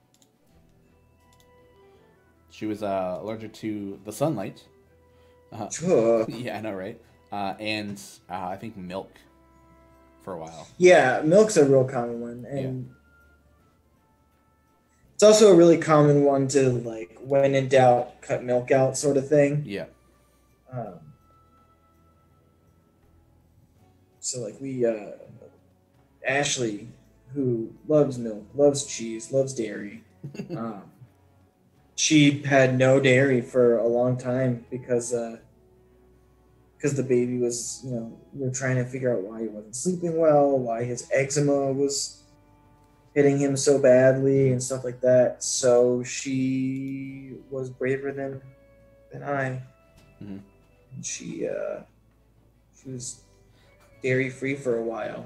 She was allergic to the sunlight. Yeah, I know, right? And I think milk for a while. Yeah, milk's a real common one. And it's also a really common one to, like, when in doubt, cut milk out sort of thing. Yeah. So, like, Ashley, who loves milk, loves cheese, loves dairy. She had no dairy for a long time because the baby was, we were trying to figure out why he wasn't sleeping well, why his eczema was hitting him so badly and stuff like that. So she was braver than I. Mm-hmm. And she was dairy free for a while.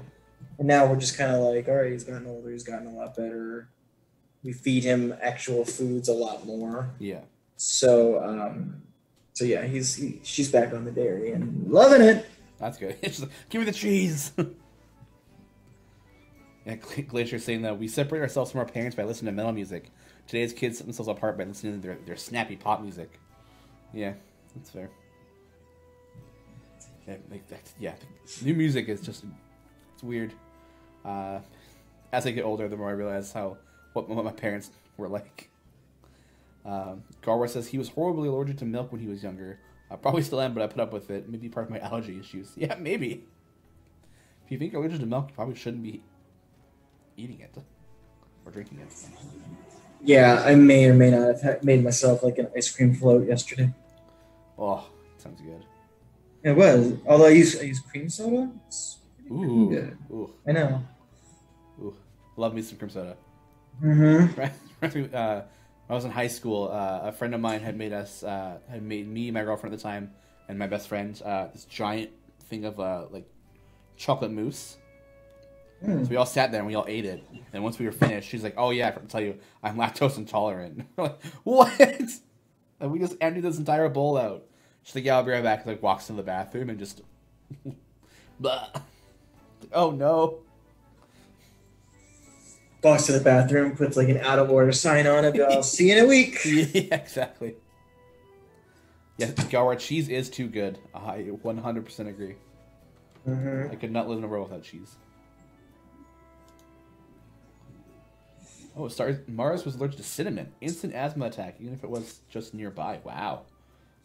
And now we're just kind of like, all right, he's gotten older, he's gotten a lot better. We feed him actual foods a lot more. Yeah. So, yeah, she's back on the dairy and loving it. That's good. She's like, give me the cheese. Yeah, Glacier saying that we separate ourselves from our parents by listening to metal music. Today's kids set themselves apart by listening to their snappy pop music. Yeah, that's fair. Yeah, new music is just, it's weird. As I get older, the more I realize what my parents were like. Garwar says he was horribly allergic to milk when he was younger. I probably still am, but I put up with it. Maybe part of my allergy issues. Yeah, maybe. If you think you're allergic to milk, you probably shouldn't be eating it or drinking it. Yeah, I may or may not have made myself like an ice cream float yesterday. Oh, sounds good. It was. Although I use cream soda. It's ooh, good. Ooh. I know. Ooh, love me some cream soda. Mm-hmm. When I was in high school, a friend of mine had made me, my girlfriend at the time, and my best friend this giant thing of like chocolate mousse. So we all sat there and we all ate it. And once we were finished, she's like, "Oh yeah, I forgot to tell you, I'm lactose intolerant." We're like, what? And we just emptied this entire bowl out. She's like, "Yeah, I'll be right back." And, like, walks to the bathroom and just, blah. Oh no. Walks to the bathroom, puts like an out of order sign on it. I'll see you in a week. Yeah, exactly. Yeah, Garwar, cheese is too good. I 100% agree. Mm-hmm. I could not live in a world without cheese. Oh, Mars was allergic to cinnamon. Instant asthma attack, even if it was just nearby. Wow.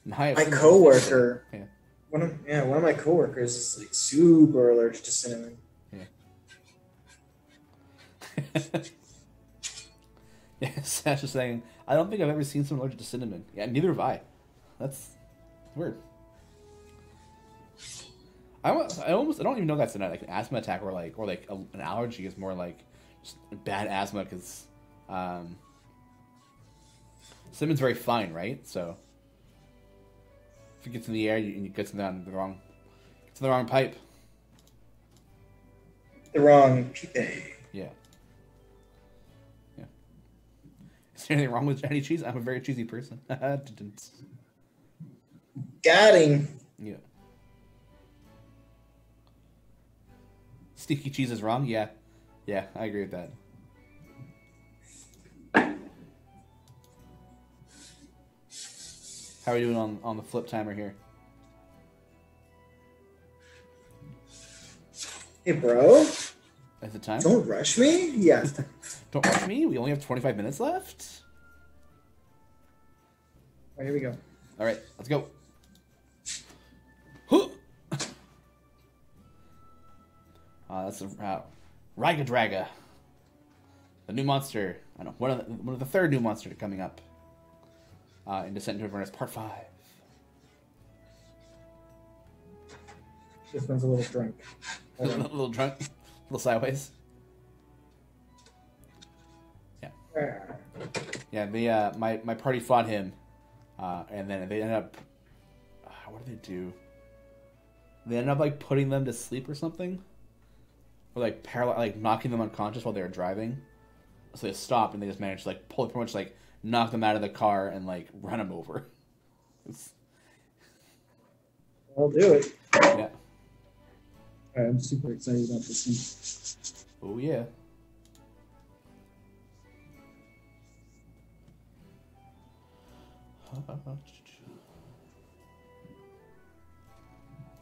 My coworker, one of my coworkers is like super allergic to cinnamon. Yeah. Yeah, Sash is saying, I don't think I've ever seen someone allergic to cinnamon. Yeah, neither have I. That's weird. I don't even know that's like an asthma attack or an allergy is more like just bad asthma because cinnamon's very fine, right? So if it gets in the air and it gets in the wrong pipe. The wrong pipe. Yeah. Yeah. Is there anything wrong with any cheese? I'm a very cheesy person. Got him. Yeah. Sticky cheese is wrong? Yeah. Yeah, I agree with that. How are we doing on the flip timer here? Hey, bro. Is it time? Don't rush me? Yes. Don't rush me? We only have 25 minutes left? All right, here we go. All right, let's go. Huh. That's a Raga Draga. The new monster. I don't know, one of the third new monster coming up in Descent into Avernus Part 5. This one's a little drunk. A little drunk? A little sideways? Yeah. Yeah, my party fought him, and then they ended up... what did they do? They ended up, like, putting them to sleep or something? Or, like, knocking them unconscious while they were driving. So they stopped, and they just managed to, like, pretty much, like, knock them out of the car and, like, run them over. I'll do it. Yeah. I'm super excited about this one. Oh, yeah.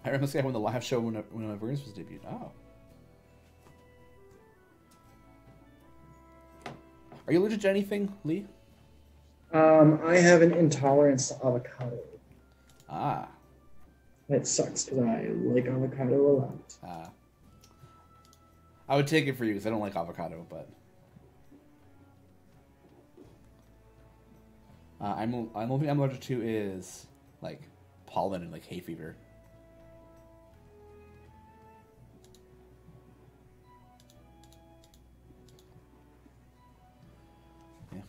I remember this guy when the live show when Avernus was debuted. Oh. Are you allergic to anything, Lee? I have an intolerance to avocado. Ah. It sucks because I like avocado a lot. Ah. I would take it for you because I don't like avocado, but the only thing I'm allergic to is like pollen and like hay fever. Yeah.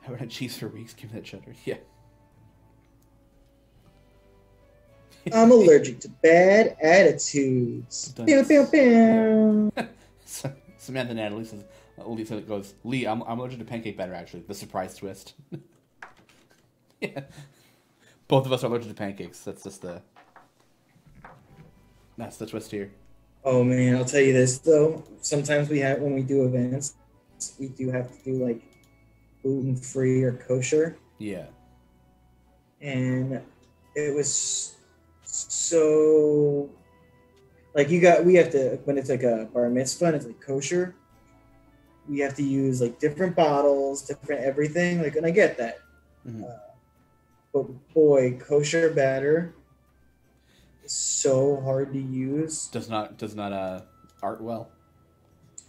Haven't had cheese for weeks. Give me that cheddar. Yeah. I'm allergic to bad attitudes. Pew, pew, pew. Samantha Natalie says, Lisa goes, Lee, I'm allergic to pancake batter, actually. The surprise twist. Yeah. Both of us are allergic to pancakes. That's the twist here. Oh, man, I'll tell you this, though. Sometimes when we do events, we do have to do, like, gluten-free or kosher. Yeah. And it was... So, like we have to, when it's like a bar mitzvah and it's like kosher, we have to use like different bottles, different everything. Like, and I get that. Mm-hmm. But boy, kosher batter is so hard to use. Does not art well.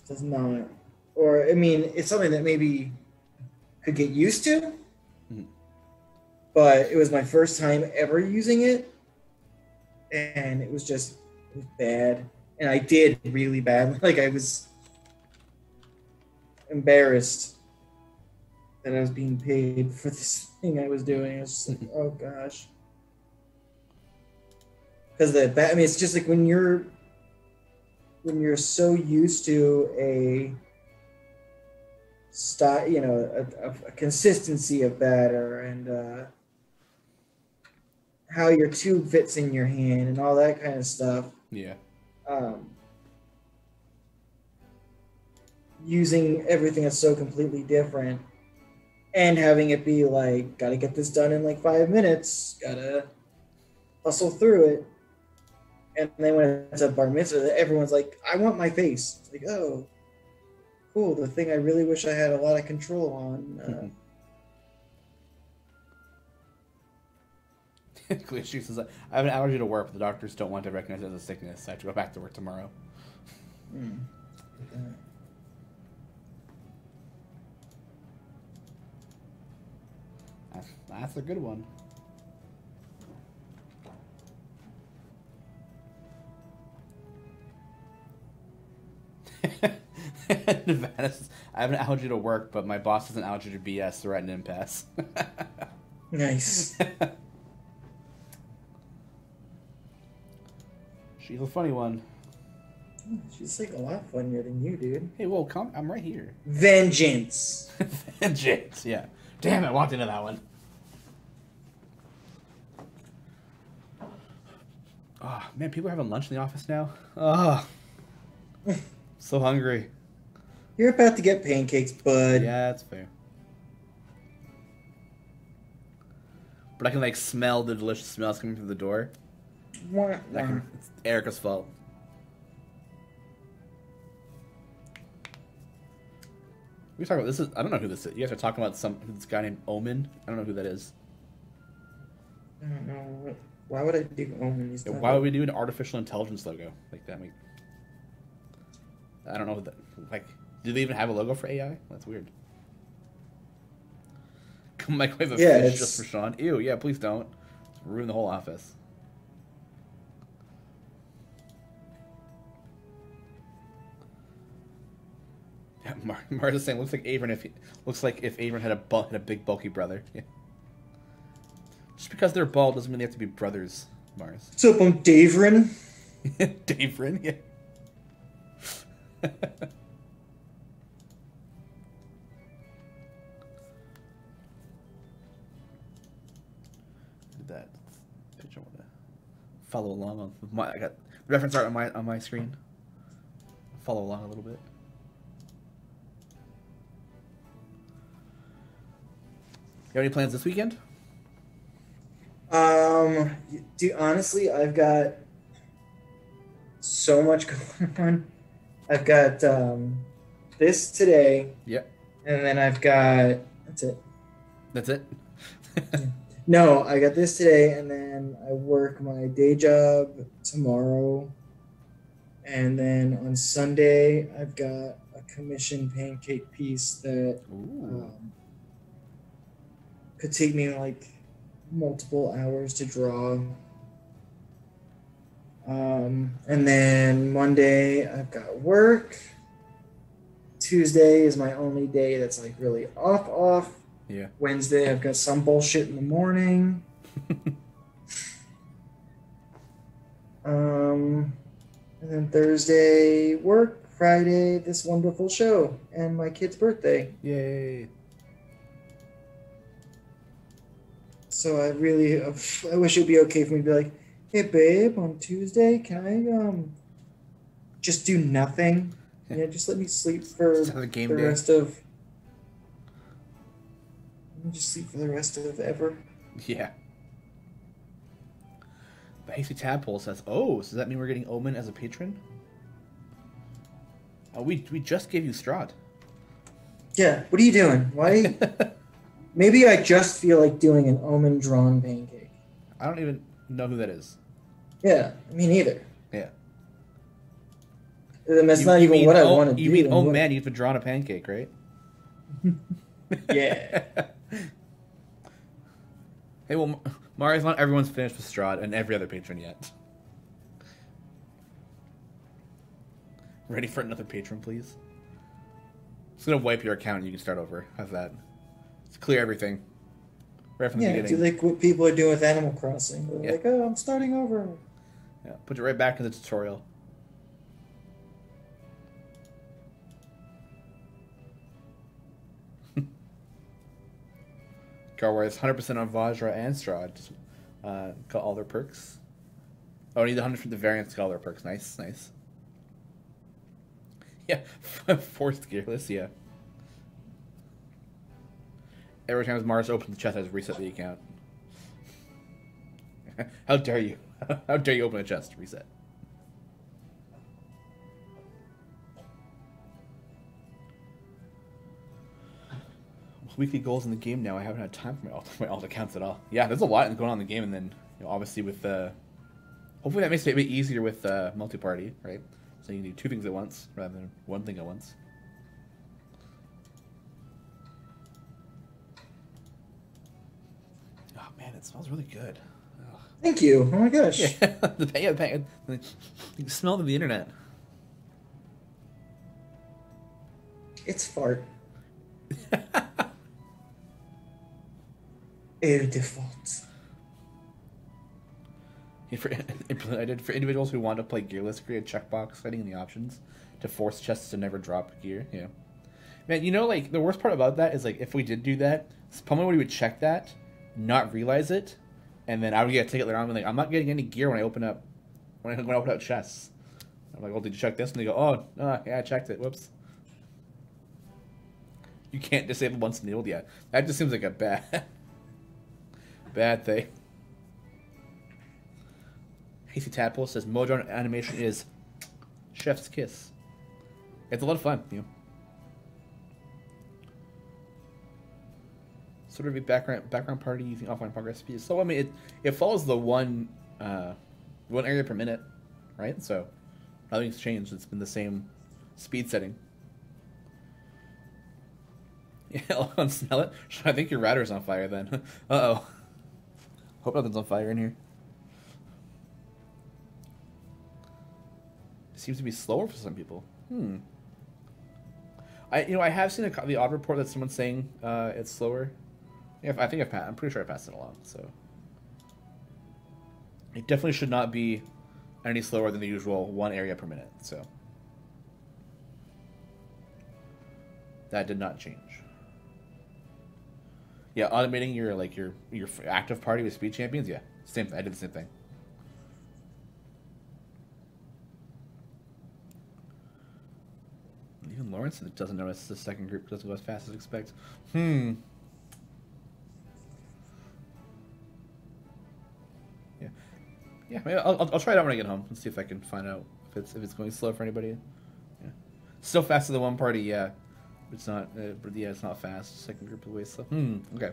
Does not. Or, I mean, it's something that maybe could get used to. Mm-hmm. But it was my first time ever using it. And it was bad. And I did really bad. Like, I was embarrassed that I was being paid for this thing I was doing. I was just like, oh gosh. Because it's just like when you're so used to a consistency of batter and how your tube fits in your hand and all that kind of stuff. Yeah. Using everything that's so completely different and having it be like, gotta get this done in like 5 minutes, gotta hustle through it. And then when it's a bar mitzvah, everyone's like, I want my face. It's like, oh, cool. The thing I really wish I had a lot of control on. She says, I have an allergy to work, but the doctors don't want to recognize it as a sickness. I have to go back to work tomorrow. That's a good one. Nevada says, I have an allergy to work, but my boss has an allergy to BS, so we're at an impasse. Nice. She's a funny one. She's like a lot funnier than you, dude. Hey, well, come. I'm right here. Vengeance. Vengeance, yeah. Damn it, I walked into that one. Oh, man, people are having lunch in the office now. Oh, so hungry. You're about to get pancakes, bud. Yeah, that's fair. But I can, like, smell the delicious smells coming through the door. It's Erica's fault. We're talking about this. I don't know who this is. You guys are talking about this guy named Omen. I don't know who that is. I don't know. Why would I do Omen? Yeah, why would we do an artificial intelligence logo like that? I don't know. Do they even have a logo for AI? That's weird. Microwave a fish just for Shawn. Ew, yeah, please don't. Ruin the whole office. Yeah, Mars is saying looks like Avon had a big bulky brother. Yeah. Just because they're bald doesn't mean they have to be brothers, Mars. What's up, I'm Daverin. Daverin, yeah. That picture. I want to follow along on I got reference art on my screen. Follow along a little bit. You have any plans this weekend? Dude, honestly, I've got so much going on. I've got this today. Yep. And then I've got that's it. That's it. No, I got this today, and then I work my day job tomorrow. And then on Sunday, I've got a commission pancake piece that could take me like multiple hours to draw. And then Monday, I've got work. Tuesday is my only day that's like really off. Yeah. Wednesday, I've got some bullshit in the morning. And then Thursday, work. Friday, this wonderful show. And my kid's birthday. Yay. So I wish it would be okay for me to be like, hey, babe, on Tuesday, can I just do nothing? Yeah, just let me sleep for the rest of... Just sleep for the rest of ever. Yeah. But Hasty Tadpole says, "Oh, so does that mean we're getting Omen as a patron?" Oh, we just gave you Strahd. Yeah. What are you doing? Why? Maybe I just feel like doing an Omen drawn pancake. I don't even know who that is. Yeah, me neither. Yeah. That's not even what I want to do. You mean, oh man, you've been drawn a pancake, right? Yeah. Hey, well, Mari's not everyone's finished with Strahd and every other patron yet. Ready for another patron, please? Just gonna wipe your account and you can start over. How's that? Let's clear everything. Right from the beginning. Do like what people are doing with Animal Crossing. They're like, oh, I'm starting over. Yeah, put it right back in the tutorial. Garwar 100% on Vajra and Strahd. Got all their perks. Oh, I need 100 from the variants to get all their perks. Nice, nice. Yeah, forced gearless, yeah. Every time Mars opens the chest, I just reset the account. How dare you? How dare you open a chest? Reset. Weekly goals in the game now. I haven't had time for my alt accounts at all. Yeah, there's a lot going on in the game, and then obviously with hopefully that makes it a bit easier with multi-party, right? So you can do two things at once rather than one thing at once. Oh man, it smells really good. Oh. Thank you. Oh my gosh. Yeah, the you can smell it on the internet. It's fart. Air default. For individuals who want to play gearless, create a checkbox setting in the options to force chests to never drop gear. Yeah, man. Like the worst part about that is like if we did do that, somebody would check that, not realize it, and then I would get a ticket later on. And like I'm not getting any gear when I open up chests. I'm like, well, did you check this? And they go, oh, yeah, I checked it. Whoops. You can't disable once enabled yet. That just seems like a bad thing. Hasty Tadpole says Mojo animation is chef's kiss. It's a lot of fun, sort of a background party using offline progress speed. So I mean, it follows the one area per minute, right? So nothing's changed. It's been the same speed setting. Yeah, I'll smell it. I think your router's on fire then. Uh-oh. Hope nothing's on fire in here. It seems to be slower for some people. I have seen the odd report that someone's saying it's slower. Yeah, I'm pretty sure I passed it along. So it definitely should not be any slower than the usual 1 area per minute. So that did not change. Yeah, automating your active party with speed champions. Yeah, same. I did the same thing. Even Lawrence doesn't notice the second group doesn't go as fast as expected. Yeah. Yeah. Maybe I'll try it out when I get home and see if I can find out if it's going slow for anybody. Yeah. Still faster than one party. Yeah. It's not. It's not fast. Second group of way slow. Okay.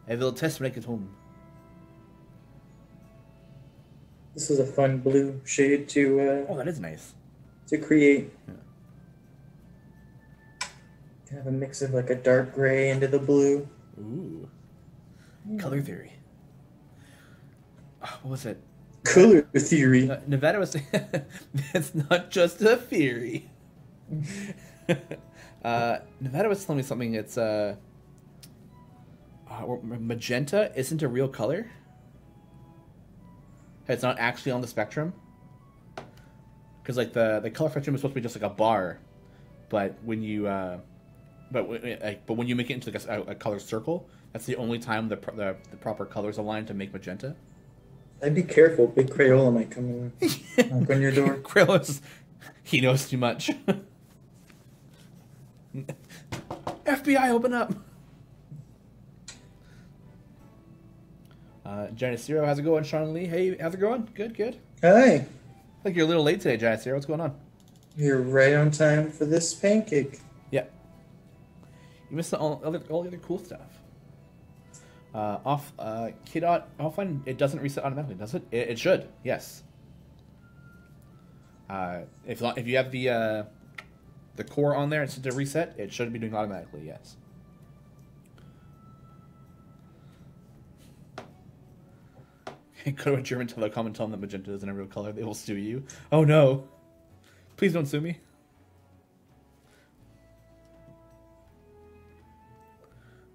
I will test when I get home. This is a fun blue shade to. Oh, that is nice. To create. Yeah. Kind of a mix of like a dark gray into the blue. Ooh. Color theory. What was it? Color theory. Nevada was. It's not just a theory. Nevada was telling me something. It's magenta isn't a real color. It's not actually on the spectrum. Because like the color spectrum is supposed to be just like a bar, but when you but when you make it into like a color circle, that's the only time the proper colors align to make magenta. I'd be careful. Big Crayola might come in, knock on your door. Crayola, he knows too much. FBI, open up! Giant how's it going? Shawn Lee, hey, how's it going? Good. Hi. I think you're a little late today, Giant What's going on? You're right on time for this pancake. Yeah. You missed all the other cool stuff. Offline, it doesn't reset automatically, does it? It should, yes. If you have the core on there and set to reset, it should be doing automatically, yes. Go to a German telecom and tell them that magenta isn't a real color. They will sue you. Oh no. Please don't sue me.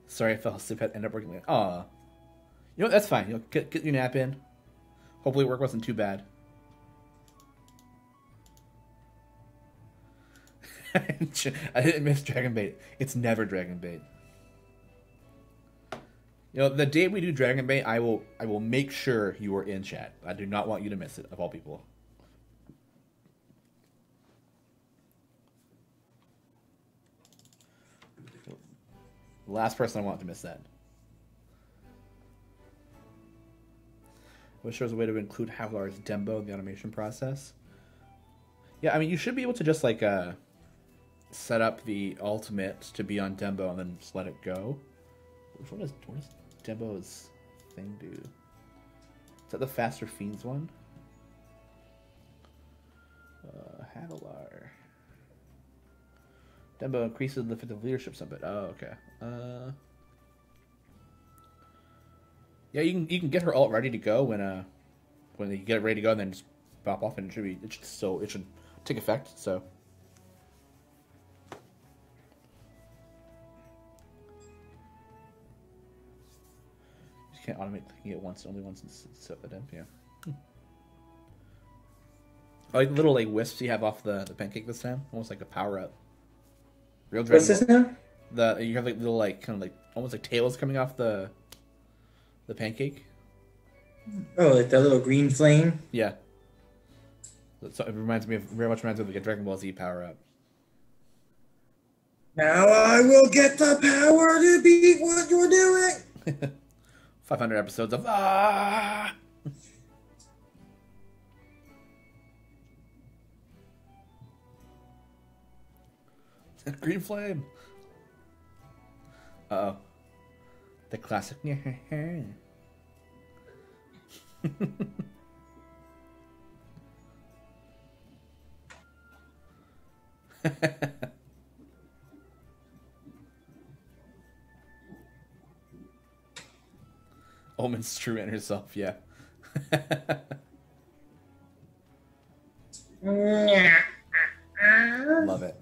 Sorry, I fell asleep. I ended up working late. Aw. You know what? That's fine. You'll get your nap in. Hopefully work wasn't too bad. I didn't miss Dragon Bait. It's never Dragon Bait. You know, the day we do Dragon Bait, I will make sure you are in chat. I do not want you to miss it, of all people. The last person I want to miss that. I wish there was a way to include Havlar's Dembo in the automation process. Yeah, I mean, you should be able to just, like, set up the ultimate to be on Dembo and then just let it go. What does Dembo's thing do? Is that the Faster Fiends one? Havlar. Dembo increases the effective leadership summit. Oh, okay. Yeah, you can get her ult ready to go when you get it ready to go, and then just pop off, and it should take effect. So. Can't automate clicking it only once and set that in. Yeah. I like the little wisps you have off the pancake this time, almost like a power up. Real Dragon What's this now? You have like little kind of almost like tails coming off the pancake. Oh, like that little green flame. Yeah. So it very much reminds me of like a Dragon Ball Z power up. Now I will get the power to beat what you're doing. 500 episodes of Green flame. Uh-oh. The classic. Omen's true in herself, yeah. Love it.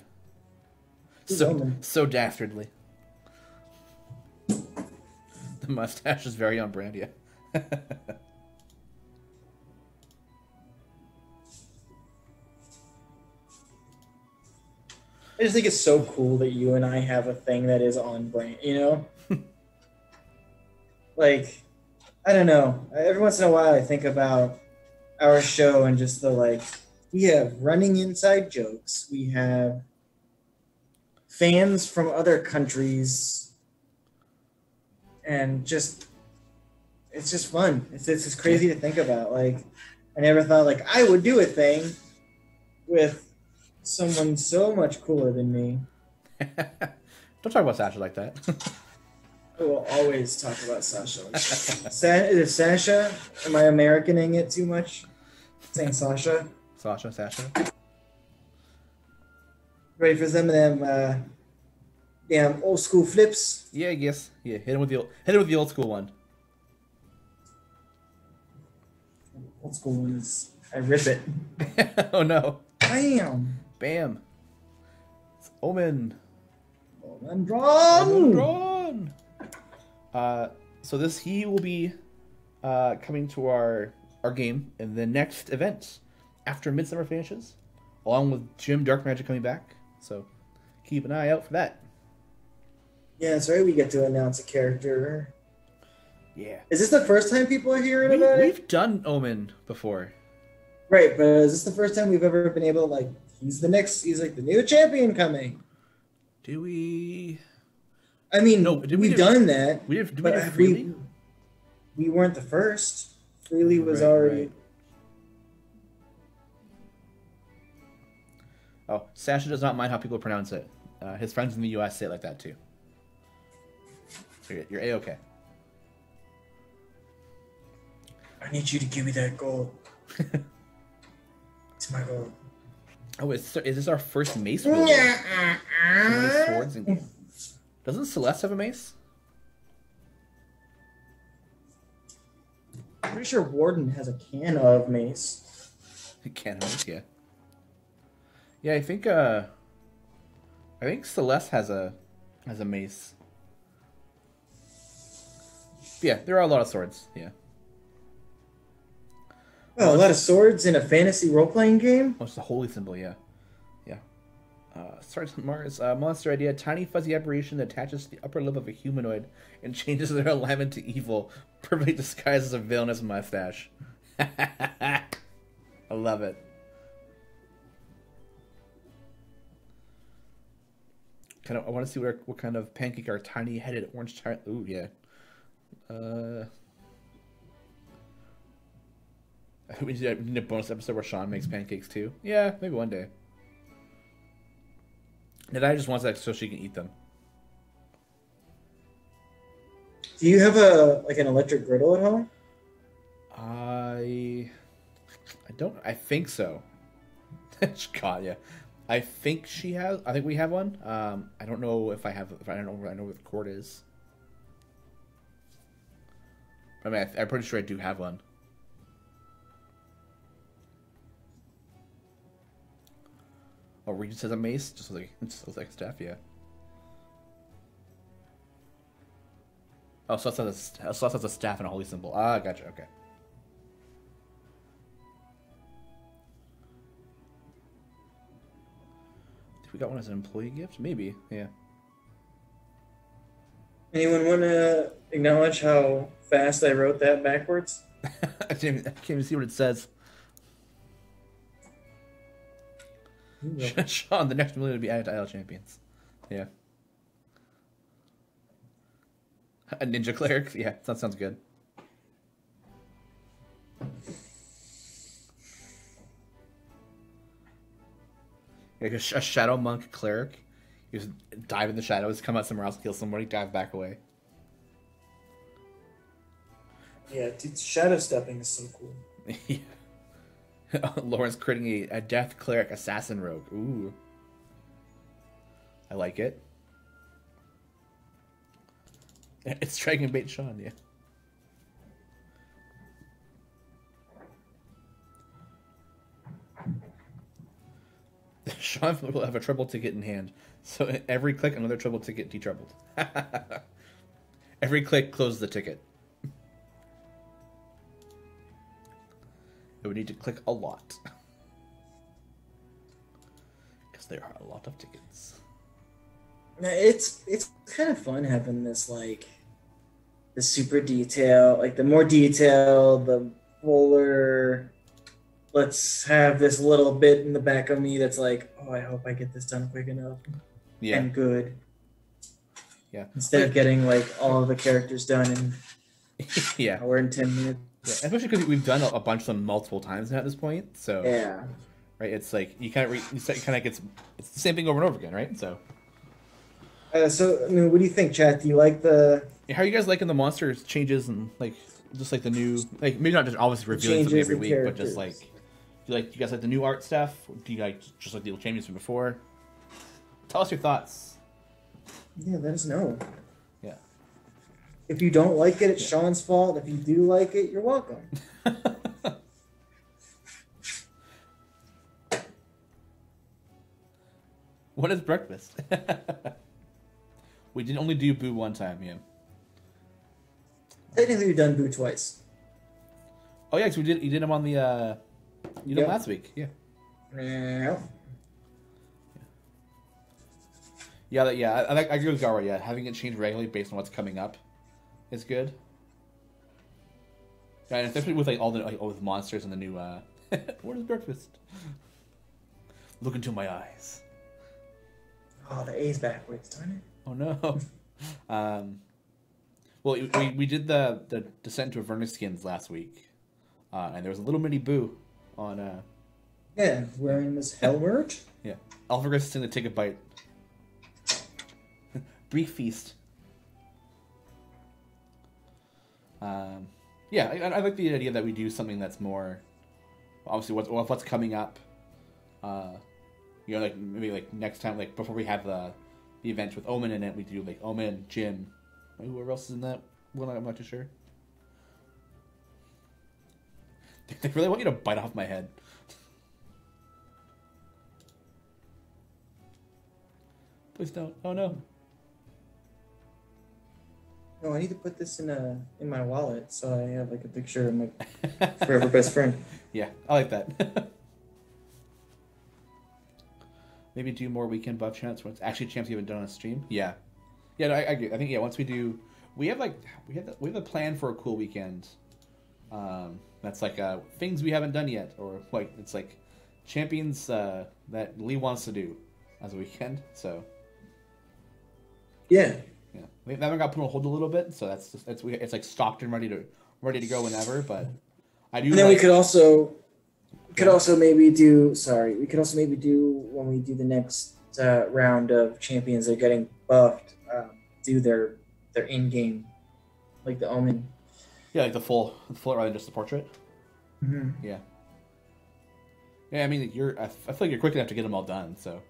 So dastardly. The mustache is very on brand, yeah. I just think it's so cool that you and I have a thing that is on brand, you know? Like, I don't know. Every once in a while I think about our show and just the, like, we have running inside jokes. We have fans from other countries. And just, it's just fun. It's just crazy to think about. Like, I never thought, like, I would do a thing with someone so much cooler than me. Don't talk about Sasha like that. I will always talk about Sasha. Is it Sasha? Am I Americaning it too much? Saying Sasha? Sasha. Ready for some of them damn old school flips? Yeah, I guess. Yeah, hit him with the old school one. Old school ones. I rip it. Oh no. Bam! Bam. It's Omen. Omen drawn! So he will be coming to our game in the next event after Midsummer finishes, along with Jim Dark Magic coming back. So keep an eye out for that. Yeah, that's right. We get to announce a character. Yeah. Is this the first time people are hearing about it? We've done Omen before. Right, but is this the first time we've ever been able to, like, he's like the new champion coming? Do we? I mean, no, we've done that. Did we have Freely? We weren't the first. Freely was already... Right. Oh, Sasha does not mind how people pronounce it. His friends in the U.S. say it like that, too. So you're A-okay. I need you to give me that gold. It's my gold. Oh, is this our first mace wielder? Yeah. Swords and... Doesn't Celeste have a mace? I'm pretty sure Warden has a can of mace. A can of mace, yeah. Yeah, I think Celeste has a mace. Yeah, there are a lot of swords, yeah. Oh, a lot of swords in a fantasy role-playing game? Oh, it's a holy symbol, yeah. Yeah. Sergeant Mars, monster idea. Tiny fuzzy aberration that attaches to the upper lip of a humanoid and changes their alignment to evil, perfectly disguised as a villainous mustache. I love it. I want to see what kind of pancake our tiny-headed orange tart... Ooh, yeah. We need a bonus episode where Shawn makes pancakes too. Yeah, maybe one day. Nidai just wants that so she can eat them. Do you have an electric griddle at home? I don't. I think so. God, yeah. I think she has. I think we have one. I don't know if I have. If I don't know. I know what the cord is. I mean, I'm pretty sure I do have one. Oh, Regis has a mace? Just like Steph, yeah. Oh, Celeste has a staff and a holy symbol. Ah, gotcha, okay. Think we got one as an employee gift? Maybe, yeah. Anyone want to acknowledge how fast I wrote that backwards? I can't even see what it says. Shawn, the next million would be Untitled Champions. Yeah. A ninja cleric? Yeah, that sounds good. Like a shadow monk cleric. You just dive in the shadows, come out somewhere else, kill somebody, dive back away. Yeah, dude, shadow stepping is so cool. Yeah. Lauren's creating a death cleric assassin rogue. Ooh. I like it. It's Dragon Bait Shawn, yeah. Shawn will have a trouble ticket in hand. So every click, another trouble ticket de-troubled. Every click closes the ticket. It would need to click a lot. Because there are a lot of tickets. It's kind of fun having this, like, the super detail. Like, the more detail, the fuller. Let's have this little bit in the back of me that's like, oh, I hope I get this done quick enough. Yeah. And good. Yeah. Instead of getting, like, all of the characters done in yeah. an hour and 10 minutes. Yeah, especially because we've done a bunch of them multiple times at this point, so yeah, right. It's like you kind of it's the same thing over and over again, right? So, so I mean, what do you think, chat? Do you like the? How are you guys liking the monsters changes and like just like the new like maybe not just always revealing something every week, but just like do you guys like the new art stuff? Do you like just like the old champions from before? Tell us your thoughts. Yeah, let us know. Yeah. If you don't like it, it's Shawn's fault. If you do like it, you're welcome. What is breakfast? We did only do Boo one time, yeah. Technically, we've done Boo twice. Oh yeah, because you did him on the you did him last week, yeah. Yeah. Yeah, I agree with Garwa. Yeah, having it change regularly based on what's coming up is good. Yeah, and especially with like all the monsters and the new. What is breakfast? Look into my eyes. Oh, the A's backwards, darn it! Oh no. Well, we did the Descent to Avernus skins last week, and there was a little mini Boo on. Yeah, wearing this helmet. Yeah, Alphagus is in the Take a Bite. Brief feast. Yeah, I like the idea that we do something that's more, obviously what's coming up. Like maybe like next time, like before we have the event with Omen in it, we do like Omen, Jin, whoever else is in that one. I'm not too sure. They really want you to bite off my head. Please don't. Oh no. No, I need to put this in my wallet so I have like a picture of my forever best friend. Yeah, I like that. Maybe do more weekend buff chants when it's actually champs you haven't done on a stream. Yeah, no, I agree. I think once we do, we have a plan for a cool weekend. That's like things we haven't done yet, or like it's like champions that Lee wants to do as a weekend. So yeah. Yeah, that one got put on hold a little bit, so it's like stocked and ready to go whenever. But I do. And then we could also maybe do when we do the next round of champions that are getting buffed, do their in-game, like the Omen. Yeah, like the full rather than just the portrait. Mm-hmm. Yeah. Yeah, I mean I feel like you're quick enough to get them all done. So.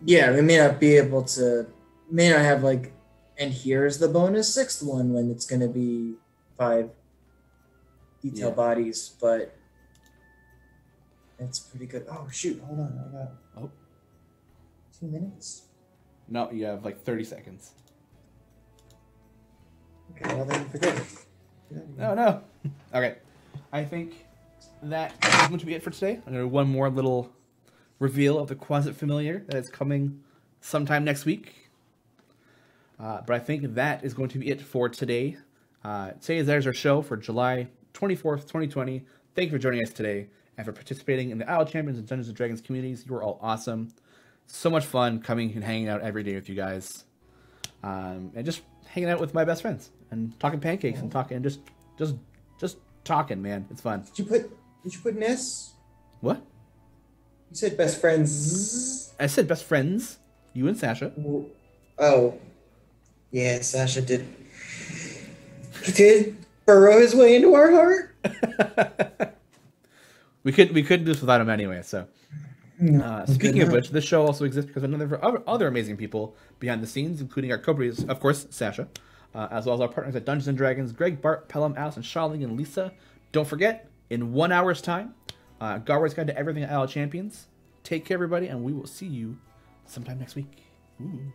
Yeah, we may not be able to. May not have like. And here's the bonus 6th one when it's going to be 5 detail bodies, but it's pretty good. Oh, shoot. Hold on. I got 2 minutes. No, you have like 30 seconds. Okay, well then forget it. No. Okay. I think that is going to be it for today. I'm going to do one more little reveal of the Quasit Familiar that is coming sometime next week. But I think that is going to be it for today. There's our show for July 24th, 2020. Thank you for joining us today and for participating in the Isle Champions and Dungeons & Dragons communities. You are all awesome. So much fun coming and hanging out every day with you guys. And just hanging out with my best friends and talking pancakes and talking and just talking, man. It's fun. Did you put an S? What? You said best friends. I said best friends. You and Sasha. Oh, yeah, Sasha did. He did burrow his way into our heart. We couldn't do this without him anyway. So, speaking of which, this show also exists because of other amazing people behind the scenes, including our co-creators, of course, Sasha, as well as our partners at Dungeons and Dragons, Greg, Bart, Pelham, Allison, Shawn, and Lisa. Don't forget, in 1 hour's time, Garward's Guide to Everything at Isle of Champions. Take care, everybody, and we will see you sometime next week. Ooh.